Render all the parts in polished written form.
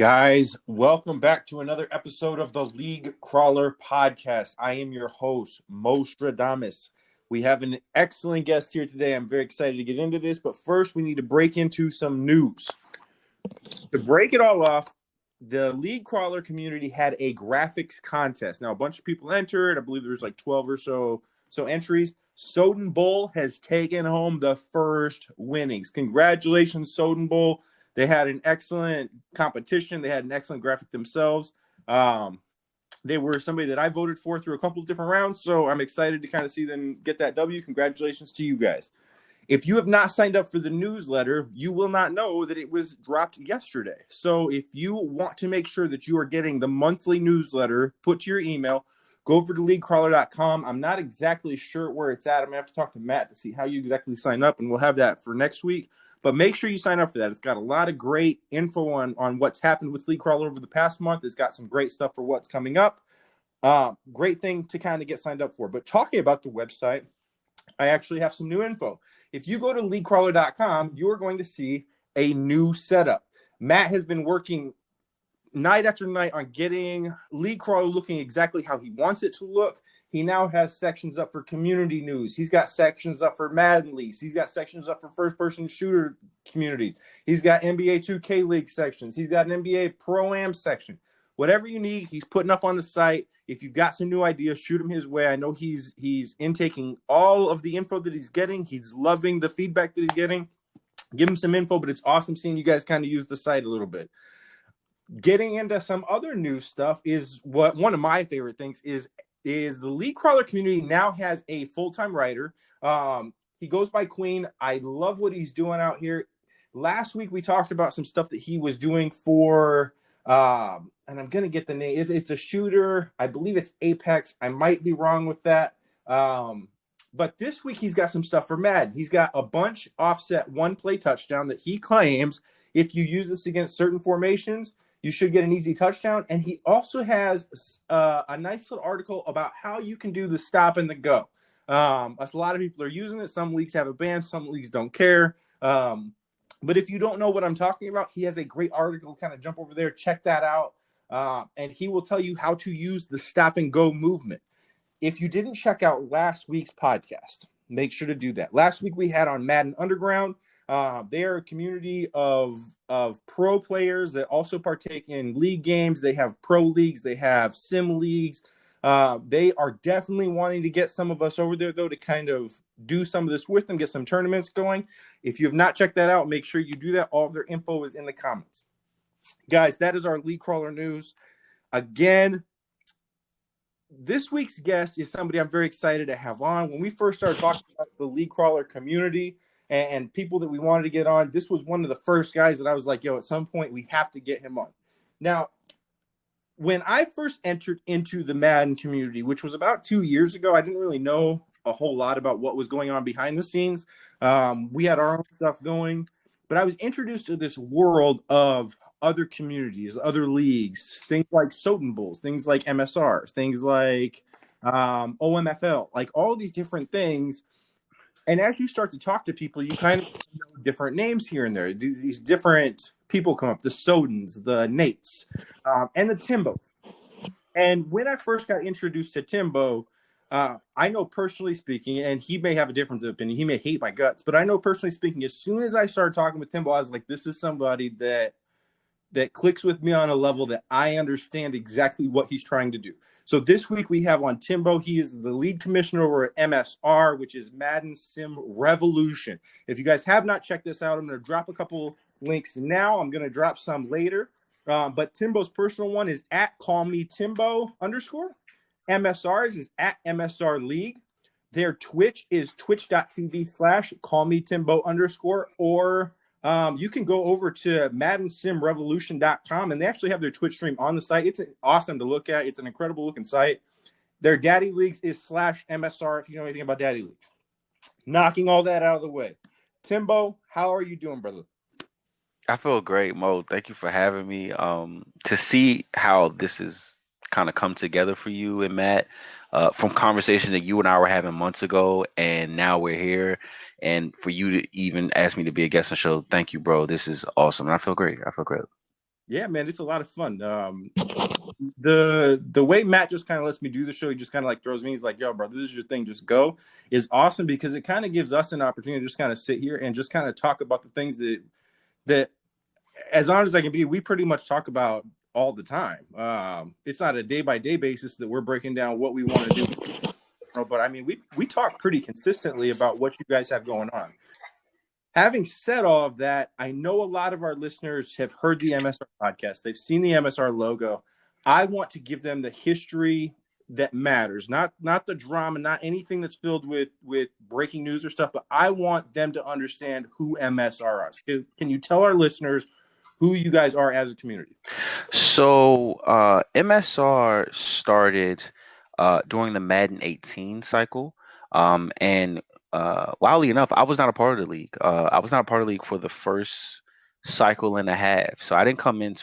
Guys, welcome back to another episode of the League Crawler Podcast. I am your host, Mostradamus. We have an excellent guest here today. I'm very excited to get into this, but first we need to break into some news. To break it all off, the League Crawler community had a graphics contest. Now, a bunch of people entered. I believe there's like 12 or so entries. Soden Bull has taken home the first winnings. Congratulations, Soden Bull. They had an excellent competition. They had an excellent graphic themselves. They were somebody that I voted for through a couple of different rounds, so I'm excited to kind of see them get that W. Congratulations to you guys. If you have not signed up for the newsletter, you will not know that it was dropped yesterday. So if you want to make sure that you are getting the monthly newsletter put to your email, go over to leaguecrawler.com. I'm not exactly sure where it's at. I'm going to have to talk to Matt to see how you exactly sign up, and we'll have that for next week. But make sure you sign up for that. It's got a lot of great info on what's happened with League Crawler over the past month. It's got some great stuff for what's coming up. Great thing to kind of get signed up for. But talking about the website, I actually have some new info. If you go to leaguecrawler.com, you are going to see a new setup. Matt has been working night after night on getting League Crawler looking exactly how he wants it to look. He now has sections up for community news. He's got sections up for Madden leagues. He's got sections up for first-person shooter communities. He's got NBA 2K League sections. He's got an NBA Pro-Am section. Whatever you need, he's putting up on the site. If you've got some new ideas, shoot him his way. I know he's intaking all of the info that he's getting. He's loving the feedback that he's getting. Give him some info, but it's awesome seeing you guys kind of use the site a little bit. Getting into some other new stuff is what one of my favorite things is the League Crawler community now has a full-time writer. He goes by Queen. I love what he's doing out here. Last week we talked about some stuff that he was doing for and I'm going to get the name. It's a shooter. I believe it's Apex. I might be wrong with that. But this week he's got some stuff for Madden. He's got a bunch offset one-play touchdown that he claims if you use this against certain formations, you should get an easy touchdown. And he also has a nice little article about how you can do the stop and the go. A lot of people are using it. Some leagues have it banned. Some leagues don't care. But if you don't know what I'm talking about, he has a great article. Kind of jump over there, check that out. And he will tell you how to use the stop and go movement. If you didn't check out last week's podcast, make sure to do that. Last week we had on Madden Underground. They are a community of pro players that also partake in league games. They have pro leagues. They have sim leagues. They are definitely wanting to get some of us over there, though, to kind of do some of this with them, get some tournaments going. If you have not checked that out, make sure you do that. All of their info is in the comments. Guys, that is our League Crawler news. Again, this week's guest is somebody I'm very excited to have on. When we first started talking about the League Crawler community and people that we wanted to get on, this was one of the first guys that I was like, yo, at some point we have to get him on. Now, when I first entered into the Madden community, which was about 2 years ago, I didn't really know a whole lot about what was going on behind the scenes. We had our own stuff going, but I was introduced to this world of other communities, other leagues, things like Soden Bulls, things like MSR, things like OMFL, like all these different things. And as you start to talk to people, you kind of know different names here and there. These different people come up, the Sodens, the Nates, and the Timbos. And when I first got introduced to Timbo, I know personally speaking, and he may have a difference of opinion, he may hate my guts, but I know personally speaking, as soon as I started talking with Timbo, I was like, this is somebody that clicks with me on a level that I understand exactly what he's trying to do. So this week we have on Timbo. He is the lead commissioner over at MSR, which is Madden Sim Revolution. If you guys have not checked this out, I'm going to drop a couple links now. I'm going to drop some later. But Timbo's personal one is at callmetimbo_. MSR's is at MSR League. Their Twitch is twitch.tv/callmetimbo_, or you can go over to MaddenSimRevolution.com, and they actually have their Twitch stream on the site. It's awesome to look at. It's an incredible looking site. Their Daddy Leagues is /MSR if you know anything about Daddy Leagues. Knocking all that out of the way. Timbo, how are you doing, brother? I feel great, Mo. Thank you for having me. To see how this has kind of come together for you and Matt, from conversations that you and I were having months ago, and now we're here. And for you to even ask me to be a guest on the show, thank you, bro. This is awesome. And I feel great. Yeah, man, it's a lot of fun. The way Matt just kind of lets me do the show, he just kind of like throws me. He's like, "Yo, bro, this is your thing. Just go." Is awesome because it kind of gives us an opportunity to just kind of sit here and just kind of talk about the things that, as honest as I can be, we pretty much talk about all the time. It's not a day by day basis that we're breaking down what we want to do, but I mean, we talk pretty consistently about what you guys have going on. Having said all of that, I know a lot of our listeners have heard the MSR podcast. They've seen the MSR logo. I want to give them the history that matters, not the drama, not anything that's filled with breaking news or stuff, but I want them to understand who MSR is. Can you tell our listeners who you guys are as a community? So MSR started during the Madden 18 cycle. And wildly enough, I was not a part of the league. I was not a part of the league for the first cycle and a half. So I didn't come in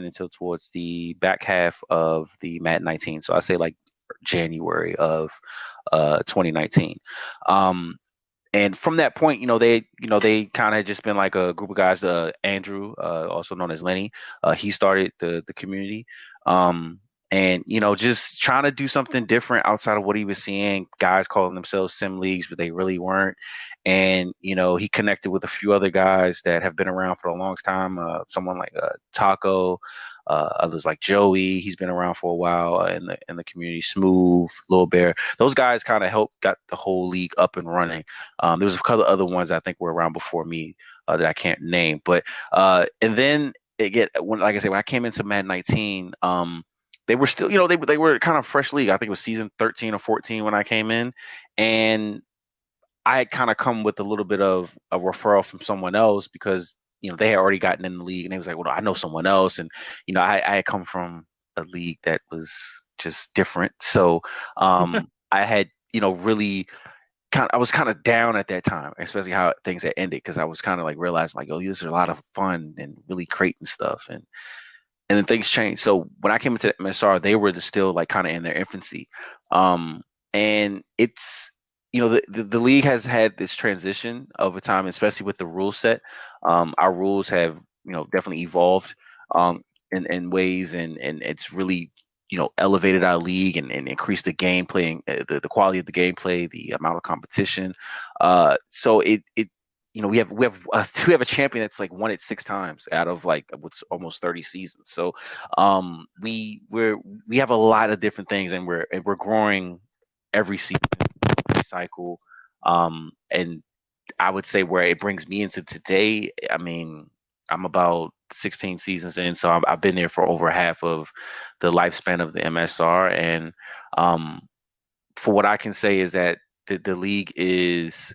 until towards the back half of the Madden 19. So I say like January of 2019. Um, and from that point, they kind of just been like a group of guys. Andrew, also known as Lenny, he started the community, um, and just trying to do something different outside of what he was seeing. Guys calling themselves sim leagues, but they really weren't. And he connected with a few other guys that have been around for a long time. Someone like Taco. Others like Joey, he's been around for a while in the community. Smooth, Lil Bear, those guys kind of helped got the whole league up and running. There was a couple of other ones I think were around before me that I can't name, but and then like I said, when I came into Madden 19, they were still, they were kind of fresh league. I think it was season 13 or 14 when I came in, and I had kind of come with a little bit of a referral from someone else because they had already gotten in the league, and they was like, well, I know someone else, and I had come from a league that was just different, so I had really I was kind of down at that time, especially how things had ended, because I was kind of like realizing like, oh, this is a lot of fun and really creating stuff, and then things changed. So when I came into the MSR, they were still like kind of in their infancy, um, and it's the league has had this transition over time, especially with the rule set. Our rules have definitely evolved in ways, and it's really elevated our league and increased the gameplay and the quality of the gameplay, the amount of competition. So it we have a champion that's like won it 6 times out of like what's almost 30 seasons. So we have a lot of different things, and we're growing every season, every cycle. And I would say where it brings me into today, I mean, I'm about 16 seasons in, so I've been there for over half of the lifespan of the MSR. And um, for what I can say is that the league is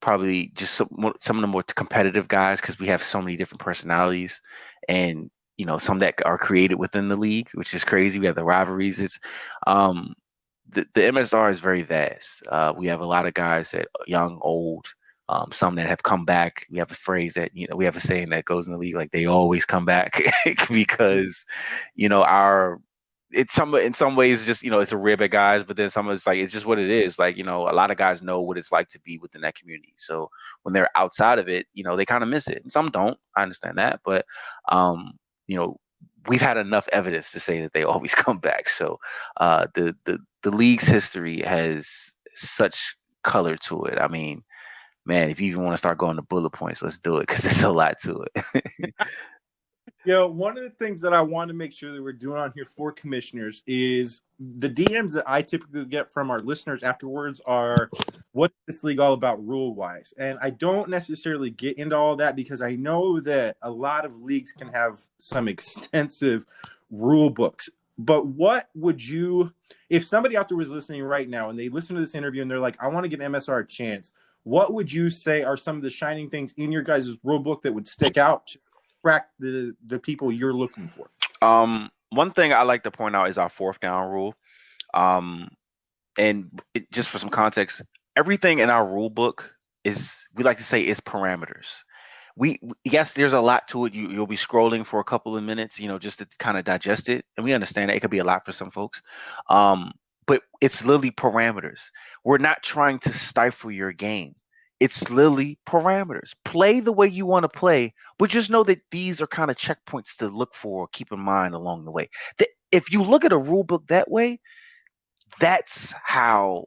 probably just some of the more competitive guys, because we have so many different personalities, and some that are created within the league, which is crazy. We have the rivalries. It's um, the MSR is very vast. We have a lot of guys that young, old, some that have come back. We have a phrase that we have a saying that goes in the league like they always come back because our it's some in some ways just it's a rib at guys, but then some of it's like it's just what it is. Like a lot of guys know what it's like to be within that community. So when they're outside of it, they kind of miss it, and some don't. I understand that, but you know we've had enough evidence to say that they always come back. So the league's history has such color to it. I mean, man, if you even want to start going to bullet points, let's do it, because there's a lot to it. One of the things that I want to make sure that we're doing on here for commissioners is the DMs that I typically get from our listeners afterwards are, what's this league all about rule wise? And I don't necessarily get into all that because I know that a lot of leagues can have some extensive rule books. But what would you, if somebody out there was listening right now and they listen to this interview and they're like, I want to give MSR a chance, what would you say are some of the shining things in your guys' rule book that would stick out to attract the people you're looking for? One thing I like to point out is our fourth down rule. Um, just for some context, everything in our rule book is, we like to say, is parameters. Yes, there's a lot to it. You'll be scrolling for a couple of minutes, just to kind of digest it, and we understand that it could be a lot for some folks. But it's literally parameters. We're not trying to stifle your game. It's literally parameters. Play the way you want to play, but just know that these are kind of checkpoints to look for, keep in mind along the way. If you look at a rule book that way, that's how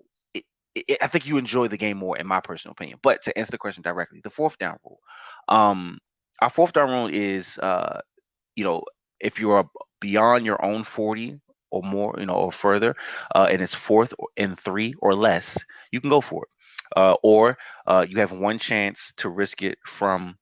I think you enjoy the game more, in my personal opinion. But to answer the question directly, the fourth down rule, um, our fourth down rule is, you know, if you are beyond your own 40 or more, or further, and it's fourth and 3 or less, you can go for it. Or you have one chance to risk it from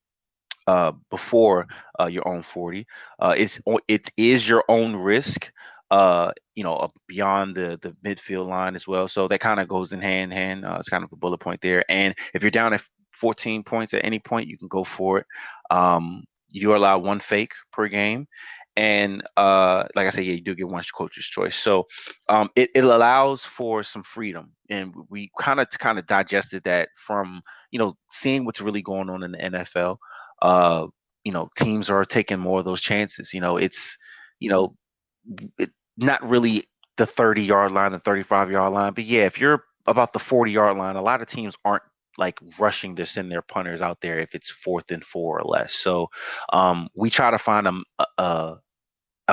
before your own 40. It is your own risk, beyond the midfield line as well. So that kind of goes in hand in hand. It's kind of a bullet point there. And if you're down at 14 points at any point, you can go for it. You're allowed one fake per game. And like I said, yeah, you do get one coach's choice. So it allows for some freedom. And we kind of digested that from, seeing what's really going on in the NFL. uh, Teams are taking more of those chances. It's, you know, it, not really the 30-yard line, the 35-yard line, but yeah, if you're about the 40-yard line, a lot of teams aren't like rushing to send their punters out there if it's 4th and 4 or less. So we try to find a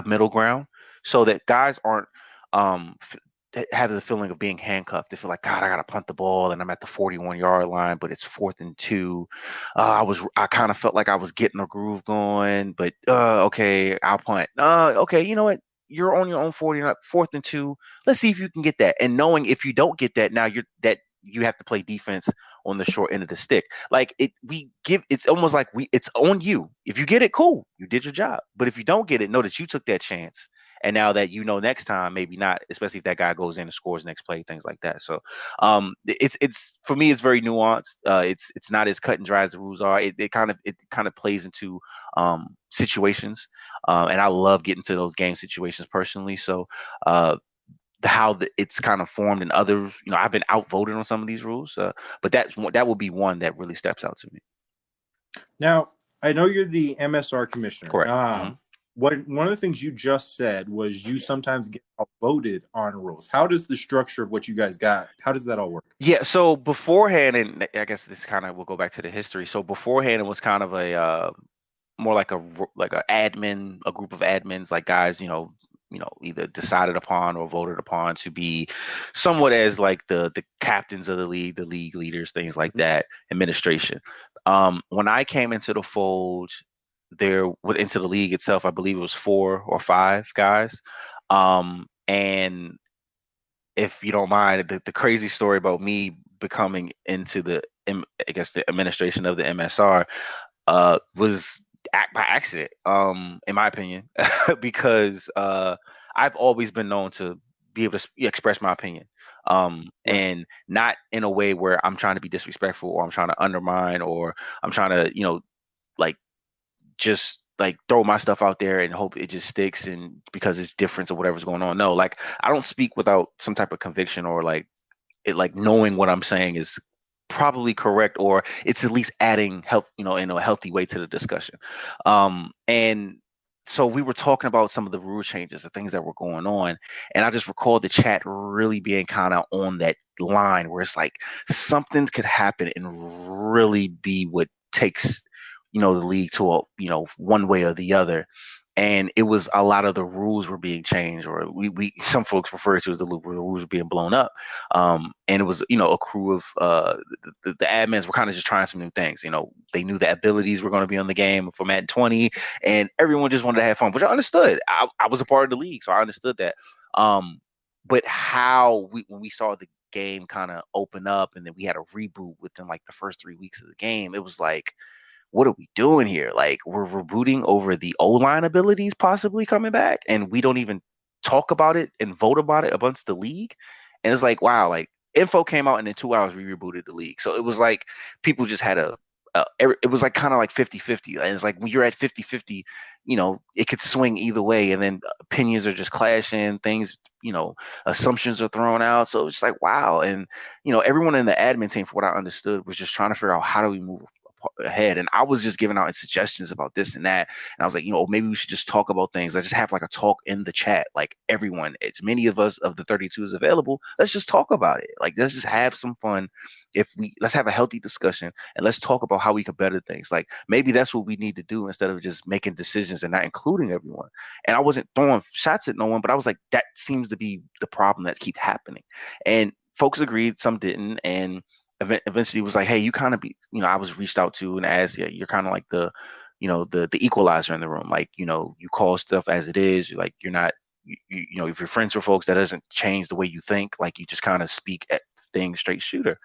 middle ground so that guys aren't having the feeling of being handcuffed. They feel like, God, I gotta punt the ball and I'm at the 41-yard line, but it's 4th and 2. I kind of felt like I was getting a groove going, but okay, I'll punt. Okay, you know what? You're on your own 40, 4th and 2. Let's see if you can get that. And knowing if you don't get that, now you have to play defense on the short end of the stick. Like it's almost like it's on you. If you get it, cool, you did your job. But if you don't get it, know that you took that chance. And now that next time, maybe not, especially if that guy goes in and scores next play, things like that. So it's for me, it's very nuanced. It's not as cut and dry as the rules are. It kind of plays into situations. And I love getting to those game situations personally. So it's kind of formed in others. I've been outvoted on some of these rules, but that would be one that really steps out to me. Now, I know you're the MSR commissioner. Correct. Mm-hmm. One of the things you just said was you sometimes get outvoted on rules. How does the structure of what you guys got, how does that all work? Yeah, so beforehand, and I guess this kind of will go back to the history. So beforehand, it was kind of a more like a group of admins, like guys, either decided upon or voted upon to be somewhat as like the captains of the league leaders, things like that, administration. When I came into the fold, into the league itself, I believe it was 4 or 5 guys. And if you don't mind, the crazy story about me becoming into I guess the administration of the MSR was by accident, in my opinion, because I've always been known to be able to express my opinion, and not in a way where I'm trying to be disrespectful or I'm trying to undermine or I'm trying to, like just like throw my stuff out there and hope it just sticks and because it's different or whatever's going on. No, like I don't speak without some type of conviction or like knowing what I'm saying is probably correct or it's at least adding health, in a healthy way to the discussion. And so we were talking about some of the rule changes, the things that were going on, and I just recalled the chat really being kind of on that line where it's like something could happen and really be what takes, the league to one way or the other. And it was a lot of the rules were being changed, or we some folks refer to as the rules were being blown up. And it was, a crew of the admins were kind of just trying some new things. They knew the abilities were going to be on the game for Madden 20, and everyone just wanted to have fun, which I understood. I was a part of the league, so I understood that. But when we saw the game kind of open up, and then we had a reboot within like the first 3 weeks of the game, it was like, what are we doing here? Like we're rebooting over the O-line abilities possibly coming back, and we don't even talk about it and vote about it amongst the league. And it's like, wow, like info came out and in 2 hours we rebooted the league. So it was like people just had it was like kind of like 50-50. And it's like when you're at 50-50, it could swing either way. And then opinions are just clashing, things, assumptions are thrown out. So it's like, wow. And, everyone in the admin team, for what I understood, was just trying to figure out how do we move ahead. And I was just giving out suggestions about this and that. And I was like, maybe we should just talk about things. Let's just have like a talk in the chat. Like everyone, it's many of us of the 32 is available. Let's just talk about it. Like, let's just have some fun. Let's have a healthy discussion and let's talk about how we could better things. Like maybe that's what we need to do instead of just making decisions and not including everyone. And I wasn't throwing shots at no one, but I was like, that seems to be the problem that keep happening. And folks agreed, some didn't. And eventually it was like, hey, you kind of be, I was reached out to and asked, yeah, you're kind of like the equalizer in the room. Like, you call stuff as it is. You're like, you're not, if you're friends with folks, that doesn't change the way you think. Like you just kind of speak at things straight shooter.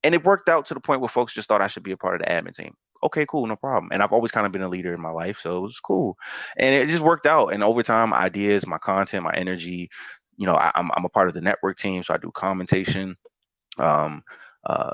And it worked out to the point where folks just thought I should be a part of the admin team. Okay, cool, no problem. And I've always kind of been a leader in my life, so it was cool. And it just worked out. And over time, ideas, my content, my energy, I'm a part of the network team, so I do commentation. Um, uh,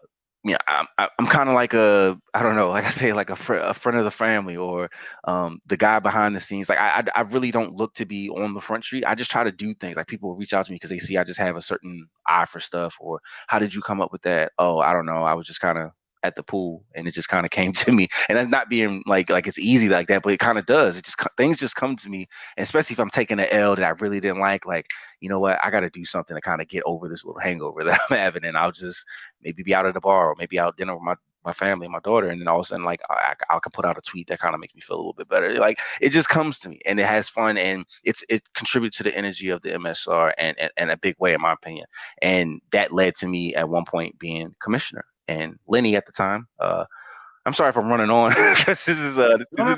I'm kind of like I don't know, like I say, like a friend of the family, or the guy behind the scenes. Like I really don't look to be on the front street. I just try to do things. Like people will reach out to me because they see I just have a certain eye for stuff. Or how did you come up with that? Oh, I don't know. I was just kind of at the pool and it just kind of came to me. And that's not being like it's easy like that, but it kind of does. Things just come to me, and especially if I'm taking an L that I really didn't like. Like, you know what, I got to do something to kind of get over this little hangover that I'm having, and I'll just maybe be out at the bar or maybe out dinner with my family and my daughter, and then all of a sudden, like I can put out a tweet that kind of makes me feel a little bit better. Like it just comes to me, and it has fun, and it contributes to the energy of the MSR and a big way, in my opinion. And that led to me at one point being commissioner. And Lenny at the time, I'm sorry if I'm running on because this is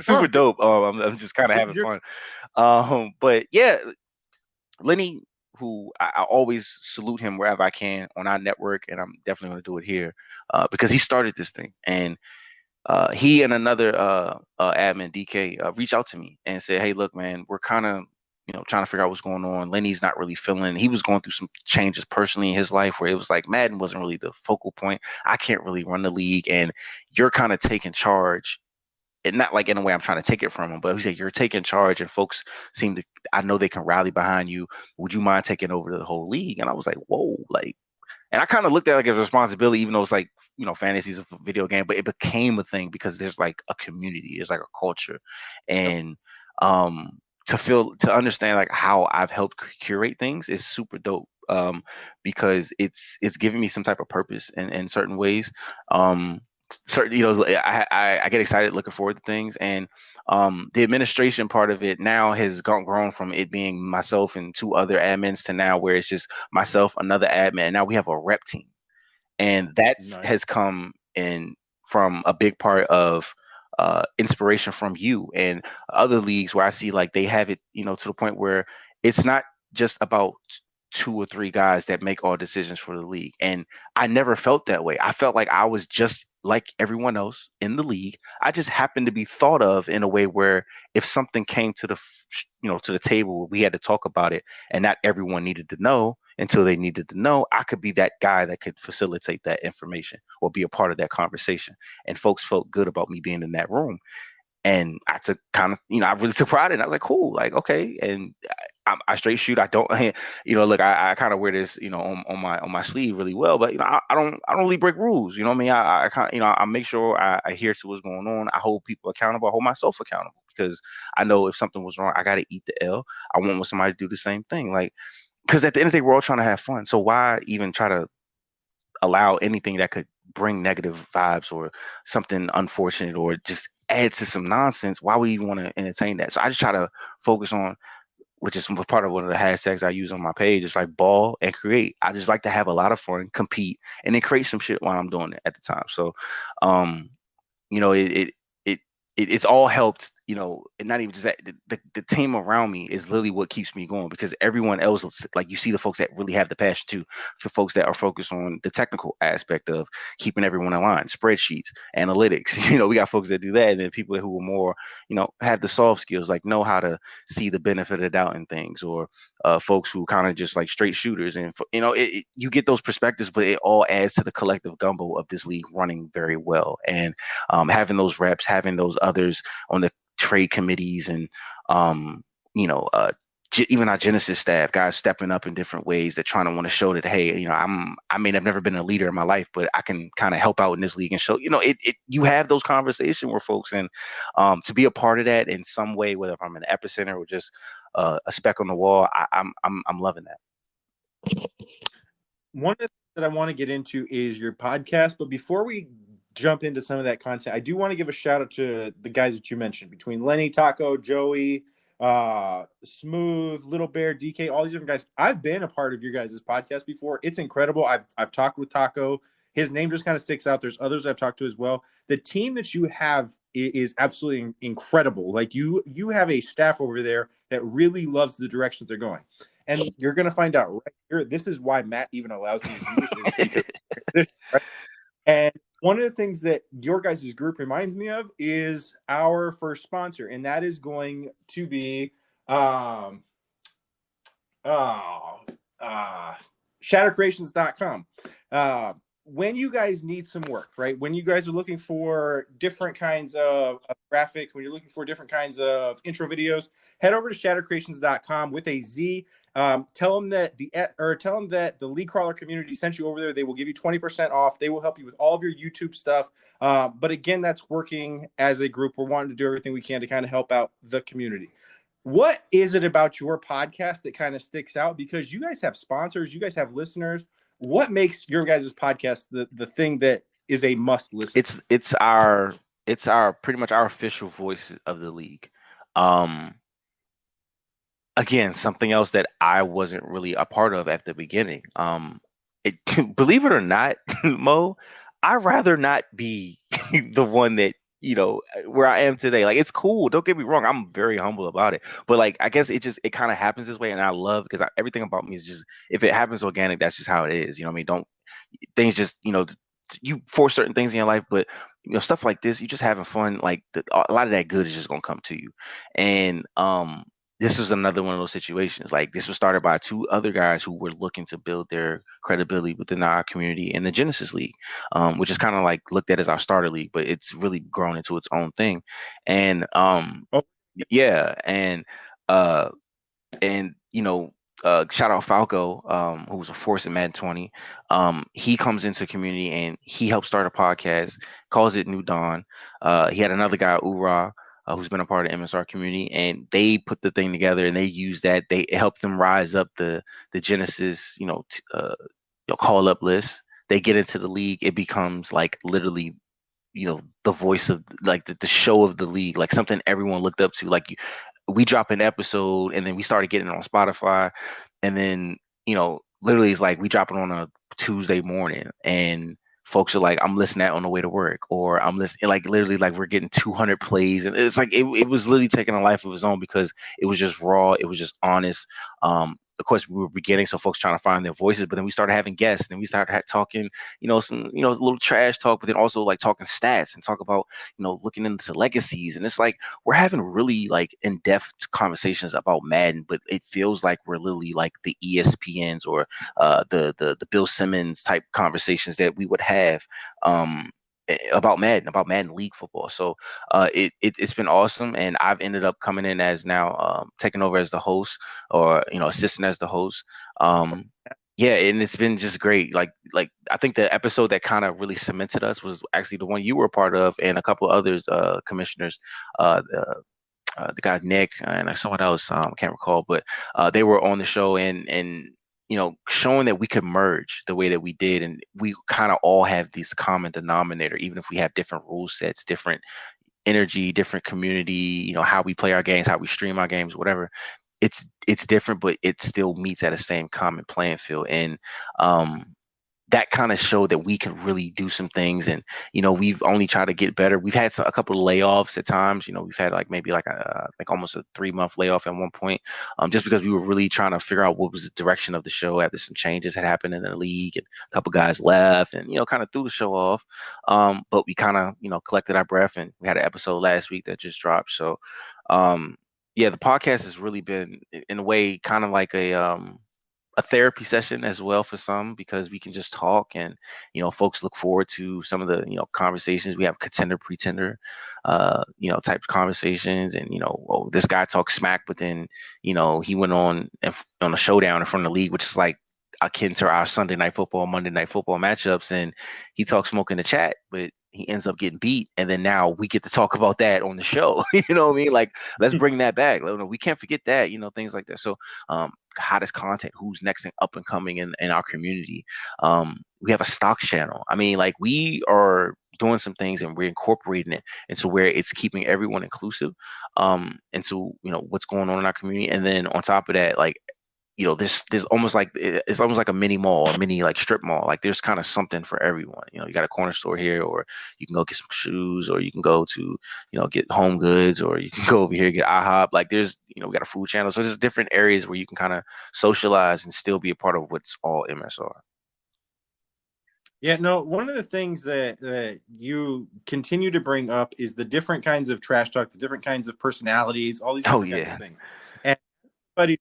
super dope. I'm just kind of having fun. But yeah, Lenny, who I always salute him wherever I can on our network, and I'm definitely going to do it here because he started this thing. And he and another admin, DK, reached out to me and said, hey, look, man, we're kind of trying to figure out what's going on. Lenny's not really feeling. He was going through some changes personally in his life where it was like Madden wasn't really the focal point. I can't really run the league, and you're kind of taking charge. And not like in a way I'm trying to take it from him, but he said, you're taking charge and folks seem to, I know they can rally behind you. Would you mind taking over the whole league? And I was like, whoa, like, and I kind of looked at it like a responsibility, even though it's like, fantasy is a video game, but it became a thing because there's like a community, there's like a culture. And to understand like how I've helped curate things is super dope. Because it's giving me some type of purpose in certain ways. Certain, I get excited looking forward to things, and the administration part of it now has grown from it being myself and two other admins to now where it's just myself, another admin, and now we have a rep team. And that has come in from a big part of inspiration from you and other leagues where I see like they have it, to the point where it's not just about two or three guys that make all decisions for the league. And I never felt that way. I felt like I was just like everyone else in the league. I just happened to be thought of in a way where if something came to the table, we had to talk about it, and not everyone needed to know until they needed to know. I could be that guy that could facilitate that information or be a part of that conversation. And folks felt good about me being in that room. And I took kind of, I really took pride in it. I was like, cool, like, okay. And I straight shoot. I don't, look, I kind of wear this, on my sleeve really well, but, I don't really break rules. You know what I mean? I kind of, I make sure I adhere to what's going on. I hold people accountable. I hold myself accountable because I know if something was wrong, I got to eat the L. I want somebody to do the same thing. Like, because at the end of the day, we're all trying to have fun. So why even try to allow anything that could bring negative vibes or something unfortunate or just add to some nonsense? Why would you want to entertain that? So I just try to focus on, which is part of one of the hashtags I use on my page. It's like ball and create. I just like to have a lot of fun, compete, and then create some shit while I'm doing it at the time. So, you know, it's all helped, and not even just that, the team around me is literally what keeps me going, because everyone else, like you see the folks that really have the passion too, for folks that are focused on the technical aspect of keeping everyone in line, spreadsheets, analytics. We got folks that do that, and then people who are more, have the soft skills, like know how to see the benefit of the doubt in things, or folks who kind of just like straight shooters. And you get those perspectives, but it all adds to the collective gumbo of this league running very well. And having those reps, having those others on the trade committees, and even our Genesis staff, guys stepping up in different ways that trying to want to show that, hey, I mean, I've never been a leader in my life, but I can kind of help out in this league and show, you have those conversations with folks, and to be a part of that in some way, whether if I'm in the epicenter or just a speck on the wall, I'm loving that. One of the things that I want to get into is your podcast, but before we jump into some of that content, I do want to give a shout out to the guys that you mentioned, between Lenny, Taco, Joey, Smooth, Little Bear, DK, all these different guys. I've been a part of your guys' podcast before. It's incredible. I've talked with Taco. His name just kind of sticks out. There's others I've talked to as well. The team that you have is absolutely incredible. Like you have a staff over there that really loves the directions they're going. And you're going to find out right here. This is why Matt even allows me to do this, is because right? And one of the things that your guys' group reminds me of is our first sponsor, and that is going to be shattercreations.com. When you guys need some work, right? When you guys are looking for different kinds of graphics, when you're looking for different kinds of intro videos, head over to shattercreations.com with a Z. Tell them that the League Crawler community sent you over there. They will give you 20% off. They will help you with all of your YouTube stuff. But again, that's working as a group. We're wanting to do everything we can to kind of help out the community. What is it about your podcast that kind of sticks out? Because you guys have sponsors, you guys have listeners. What makes your guys' podcast the thing that is a must listen? It's our pretty much our official voice of the league. Again, something else that I wasn't really a part of at the beginning. Believe it or not, Mo, I'd rather not be the one that, where I am today. Like, it's cool. Don't get me wrong. I'm very humble about it. But like, I guess it kind of happens this way. And I love, because everything about me is just, if it happens organic, that's just how it is. You know what I mean? Don't, things just, you force certain things in your life, but stuff like this, you just having fun. Like a lot of that good is just gonna come to you. And this was another one of those situations. Like, this was started by two other guys who were looking to build their credibility within our community in the Genesis League, which is kind of like looked at as our starter league, but it's really grown into its own thing. And yeah, uh, and shout out Falco, who was a force in Madden 20. He comes into the community and he helped start a podcast, calls it New Dawn. He had another guy, Ura, who's been a part of MSR community, and they put the thing together and they used that. It helped them rise up the Genesis, call up list. They get into the league. It becomes like literally, the voice of like the show of the league, like something everyone looked up to. Like, we drop an episode and then we started getting it on Spotify, and then literally it's like we drop it on a Tuesday morning and folks are like, I'm listening to that on the way to work, or I'm listening, like literally like we're getting 200 plays, and it's like it was literally taking a life of its own because it was just raw, it was just honest. Of course, we were beginning, so folks trying to find their voices, but then we started having guests, and we started talking, some, a little trash talk, but then also like talking stats and talk about, looking into legacies, and it's like we're having really like in-depth conversations about Madden, but it feels like we're literally like the ESPNs or the Bill Simmons type conversations that we would have about Madden League football. So it's been awesome, and I've ended up coming in as now taking over as the host, or assisting as the host. Yeah, and it's been just great. Like I think the episode that kind of really cemented us was actually the one you were a part of, and a couple others, commissioners, the guy Nick and someone else, I can't recall, but they were on the show, and showing that we could merge the way that we did, and we kind of all have this common denominator, even if we have different rule sets, different energy, different community, how we play our games, how we stream our games, whatever. It's different, but it still meets at the same common playing field, and that kind of showed that we can really do some things. And we've only tried to get better. We've had a couple of layoffs at times. We've had like maybe like almost a 3-month layoff at one point, just because we were really trying to figure out what was the direction of the show after some changes had happened in the league, and a couple guys left, and kind of threw the show off. But we kind of collected our breath, and we had an episode last week that just dropped. So yeah, the podcast has really been, in a way, kind of like a a therapy session as well for some, because we can just talk, and folks look forward to some of the conversations we have, contender pretender type of conversations. And oh, this guy talks smack, but then he went on a showdown in front of the league, which is like akin to our Sunday night football, Monday night football matchups, and he talks smoke in the chat, but he ends up getting beat, and then now we get to talk about that on the show. You know what I mean? Like, let's bring that back. We can't forget that, things like that. So hottest content, who's next and up and coming in our community. We have a stocks channel. I mean, like, we are doing some things and we're incorporating it into where it's keeping everyone inclusive, into what's going on in our community. And then on top of that, like, there's almost like, it's almost like a mini mall, a mini like strip mall. Like, there's kind of something for everyone. You got a corner store here, or you can go get some shoes, or you can go to get home goods, or you can go over here get IHOP. Like, there's we got a food channel, so there's different areas where you can kind of socialize and still be a part of what's all MSR. Yeah, no, one of the things that you continue to bring up is the different kinds of trash talk, the different kinds of personalities, all these Oh different kinds yeah. of things. And everybody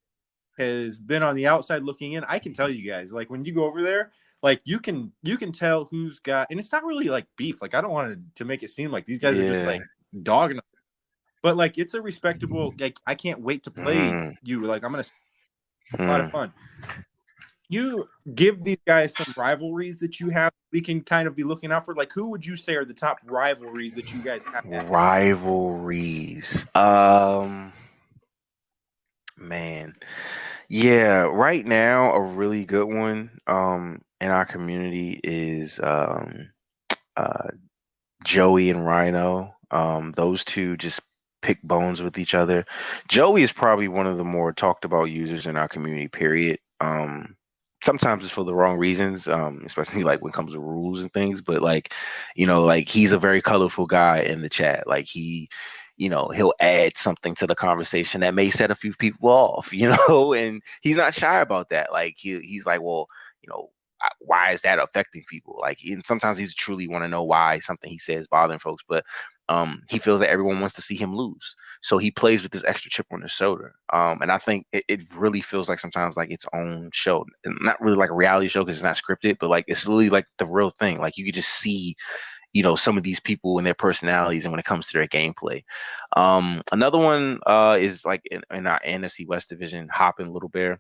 has been on the outside looking in. I can tell you guys, like, when you go over there, like, you can tell who's got, and it's not really like beef. Like, I don't want to make it seem like these guys are just Yeah. like dogging, but like, it's a respectable, like, I can't wait to play you. Like, I'm gonna a lot of fun. You give these guys some rivalries that you have, we can kind of be looking out for. Like, who would you say are the top rivalries that you guys have? Rivalries. Man. Yeah, right now a really good one in our community is uh Joey and Rhino. Those two just pick bones with each other. Joey is probably one of the more talked about users in our community, period. Sometimes it's for the wrong reasons, especially like when it comes to rules and things. But like, like, he's a very colorful guy in the chat. Like, he'll add something to the conversation that may set a few people off, and he's not shy about that. Like, he's like, well, why is that affecting people? Like, and sometimes he's truly want to know why something he says bothering folks, but he feels that everyone wants to see him lose, so he plays with this extra chip on his shoulder. And I think it really feels like sometimes like its own show, and not really like a reality show because it's not scripted, but like, it's really like the real thing. Like, you could just see some of these people and their personalities, and when it comes to their gameplay. Another one is like in our NFC West division, Hop and Little Bear.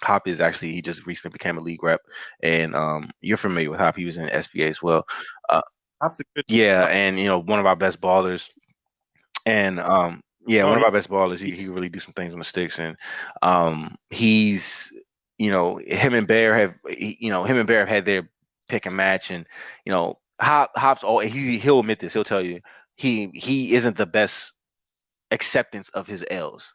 Hop is actually, he just recently became a league rep, and you're familiar with Hop. He was in SBA as well. Uh, That's a good. yeah, and one of our best ballers, and yeah, Oh one of yeah, our best ballers. He really do some things on the sticks, and he's him and Bear have had their pick and match, and Hop's all he'll admit this. He'll tell you he isn't the best acceptance of his L's.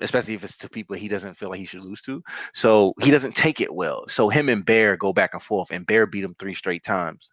Especially if it's to people he doesn't feel like he should lose to. So he doesn't take it well. So him and Bear go back and forth, and Bear beat him 3 straight times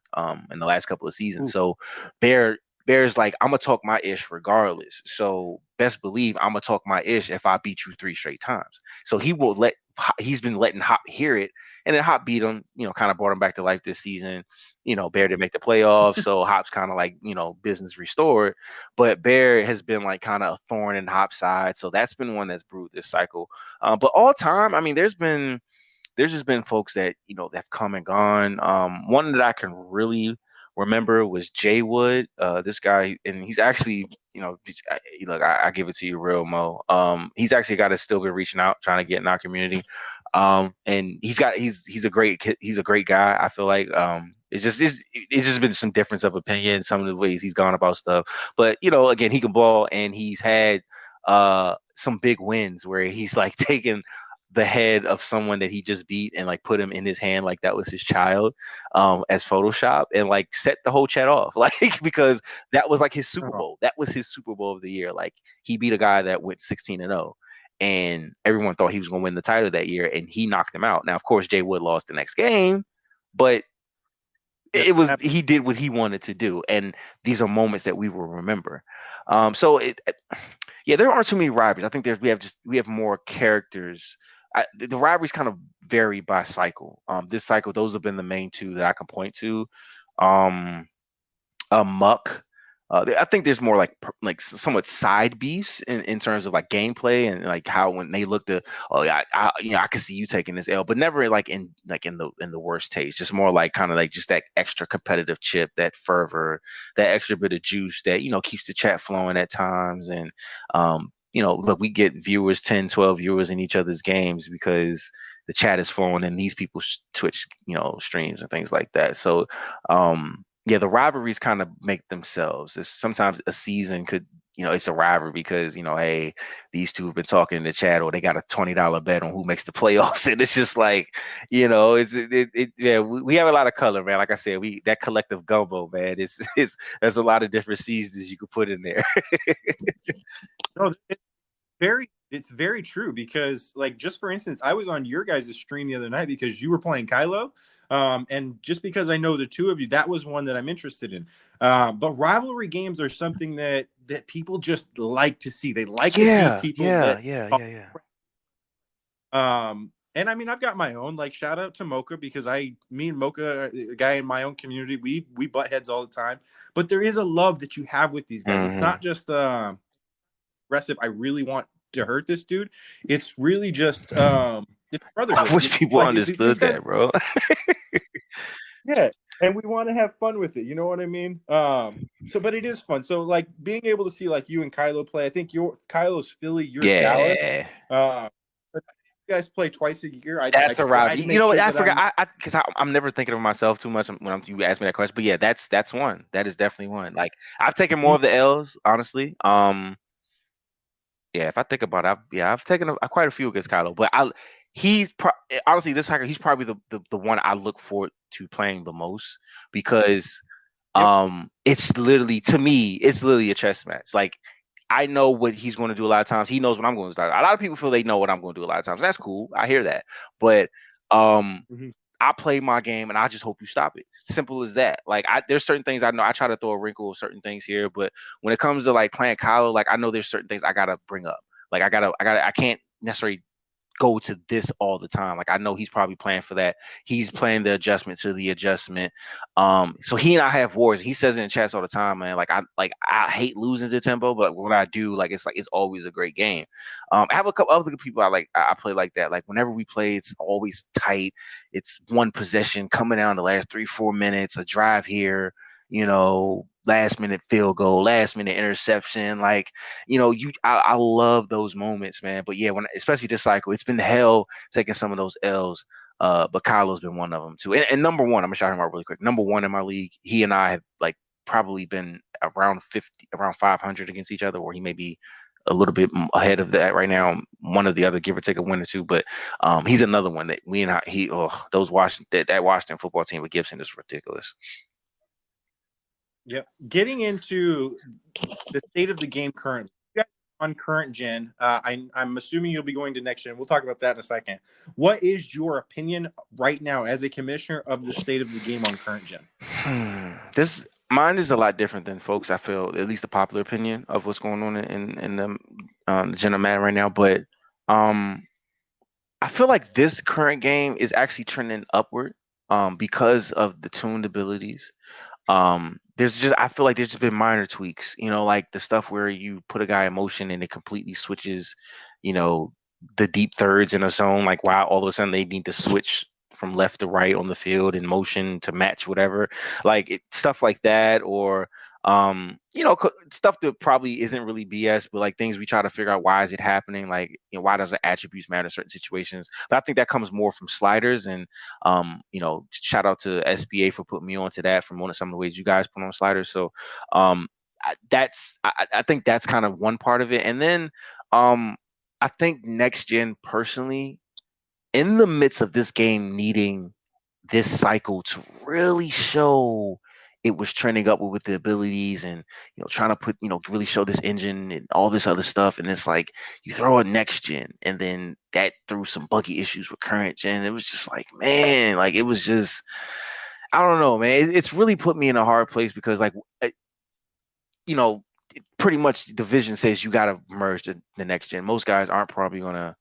in the last couple of seasons. ooh, So Bear's like, I'm gonna talk my ish regardless. So best believe I'm gonna talk my ish if I beat you 3 straight times. So he's been letting Hop hear it, and then Hop beat him, kind of brought him back to life this season. Bear didn't make the playoffs, so Hop's kind of like, business restored. But Bear has been like kind of a thorn in Hop's side, so that's been one that's brewed this cycle. But all time, I mean, there's just been folks that that have come and gone. One that I can really remember was Jay Wood. This guy, and he's actually, look, I give it to you real, Mo. He's actually a guy that's still been reaching out, trying to get in our community. And he's a great kid. He's a great guy. I feel like it's just been some difference of opinion, some of the ways he's gone about stuff. But again, he can ball, and he's had some big wins where he's like taken the head of someone that he just beat and like put him in his hand like that was his child, as Photoshop, and like set the whole chat off, like, because that was like his Super oh, Bowl. That was his Super Bowl of the year. Like, he beat a guy that went 16-0, and everyone thought he was going to win the title that year, and he knocked him out. Now, of course, Jay Wood lost the next game, but yeah, he did what he wanted to do, and these are moments that we will remember. So yeah, there aren't too many rivalries. I think we have more characters. The rivalries kind of vary by cycle. This cycle, those have been the main two that I can point to. Muck, I think there's more like somewhat side beefs in terms of like gameplay and like how when they look to, oh yeah, I can see you taking this L, but never like in the worst taste. Just more like kind of like just that extra competitive chip, that fervor, that extra bit of juice that keeps the chat flowing at times. And look, we get viewers, 10, 12 viewers in each other's games because the chat is flowing in these people's Twitch streams and things like that. So yeah, the rivalries kind of make themselves. Sometimes a season could, it's a rivalry because, hey, these two have been talking in the chat or they got a $20 bet on who makes the playoffs. And it's just like, yeah, we have a lot of color, man. Like I said, that collective gumbo, man, there's a lot of different seasons you could put in there. No, it's very true because, like, just for instance, I was on your guys' stream the other night because you were playing Kylo, and just because I know the two of you, that was one that I'm interested in. But rivalry games are something that people just like to see. They like to see Yeah, people yeah, that yeah, yeah, yeah. and I mean, I've got my own, like, shout out to Mocha because me and Mocha, a guy in my own community, we butt heads all the time. But there is a love that you have with these guys. It's Hmm. not just aggressive. I really want to hurt this dude. It's really just it's I brotherhood. wish people Like these understood guys, that, bro. yeah. And we want to have fun with it. You know what I mean? So but it is fun. So like being able to see like you and Kylo play. I think Kylo's Philly, you're Dallas. Yeah. But you guys play twice a year. I That's a try to rivalry. You make know what? sure I that forgot. I'm I because I'm never thinking of myself too much when you ask me that question. But yeah, that's one. That is definitely one. Like I've taken more of the L's, honestly. Yeah, if I think about it, I've taken quite a few against Kylo, but honestly this hacker, he's probably the one I look forward to playing the most because yep. it's literally, to me, it's literally a chess match. Like I know what he's going to do a lot of times. He knows what I'm going to do. A lot of people feel they know what I'm going to do a lot of times. That's cool. I hear that. But um Mhm. I play my game and I just hope you stop it. Simple as that. Like there's certain things I know. I try to throw a wrinkle of certain things here, but when it comes to like playing Kylo, like I know there's certain things I gotta bring up. Like I can't necessarily go to this all the time. Like I know he's probably playing for that. He's playing the adjustment to the adjustment. So he and I have wars. He says it in chats all the time, man. Like I hate losing to Timbo, but when I do, like it's always a great game. I have a couple other people I play like that. Like whenever we play, it's always tight. It's one possession coming down the last 3-4 minutes, a drive here, last minute field goal, last minute interception. Like, I love those moments, man. But yeah, especially this cycle, it's been hell taking some of those L's. But Kylo's been one of them too. And number one, I'm gonna shout him out really quick. Number one in my league, he and I have like probably been around 50, around 500 against each other, or he may be a little bit ahead of that right now. One or the other, give or take a win or two. But he's another one that we and I, those Washington that Washington football team with Gibson is ridiculous. Yep. Getting into the state of the game currently. You guys are on current gen. I'm assuming you'll be going to next gen. We'll talk about that in a second. What is your opinion right now as a commissioner of the state of the game on current gen? This mine is a lot different than folks. I feel, at least the popular opinion of what's going on in the gen I'm at right now. But um, I feel like this current game is actually trending upward because of the tuned abilities. I feel like there's just been minor tweaks, like the stuff where you put a guy in motion and it completely switches, you know, the deep thirds in a zone. Like, wow, all of a sudden they need to switch from left to right on the field in motion to match whatever, stuff like that. Or stuff that probably isn't really BS, but like things we try to figure out, why is it happening? Like, why does the attributes matter in certain situations? But I think that comes more from sliders. And shout out to SBA for putting me onto that, from one of some of the ways you guys put on sliders. So I think that's kind of one part of it. And then I think next gen, personally, in the midst of this game needing this cycle to really show it was trending up with the abilities, and trying to put, really show this engine and all this other stuff, and it's like you throw a next gen and then that threw some buggy issues with current gen. It was just like, man, like it was just, I don't know, man. It's really put me in a hard place because, like, you know pretty much the vision says you got to merge the next gen. Most guys aren't probably gonna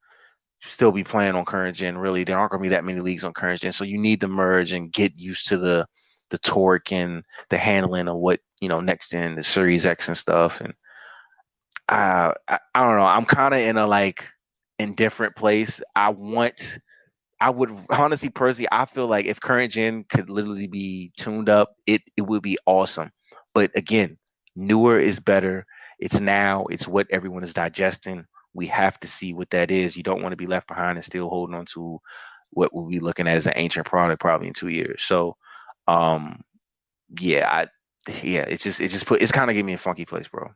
still be playing on current gen. Really, there aren't going to be that many leagues on current gen, so you need to merge and get used to the torque and the handling of what next gen, the Series X and stuff. And I don't know. I'm kind of in a like indifferent place. I would honestly, personally, I feel like if current gen could literally be tuned up, it would be awesome. But again, newer is better. It's now. It's what everyone is digesting. We have to see what that is. You don't want to be left behind and still holding on to what we'll be looking at as an ancient product probably in 2 years. So, um, yeah, yeah, it's kind of gave me a funky place, bro.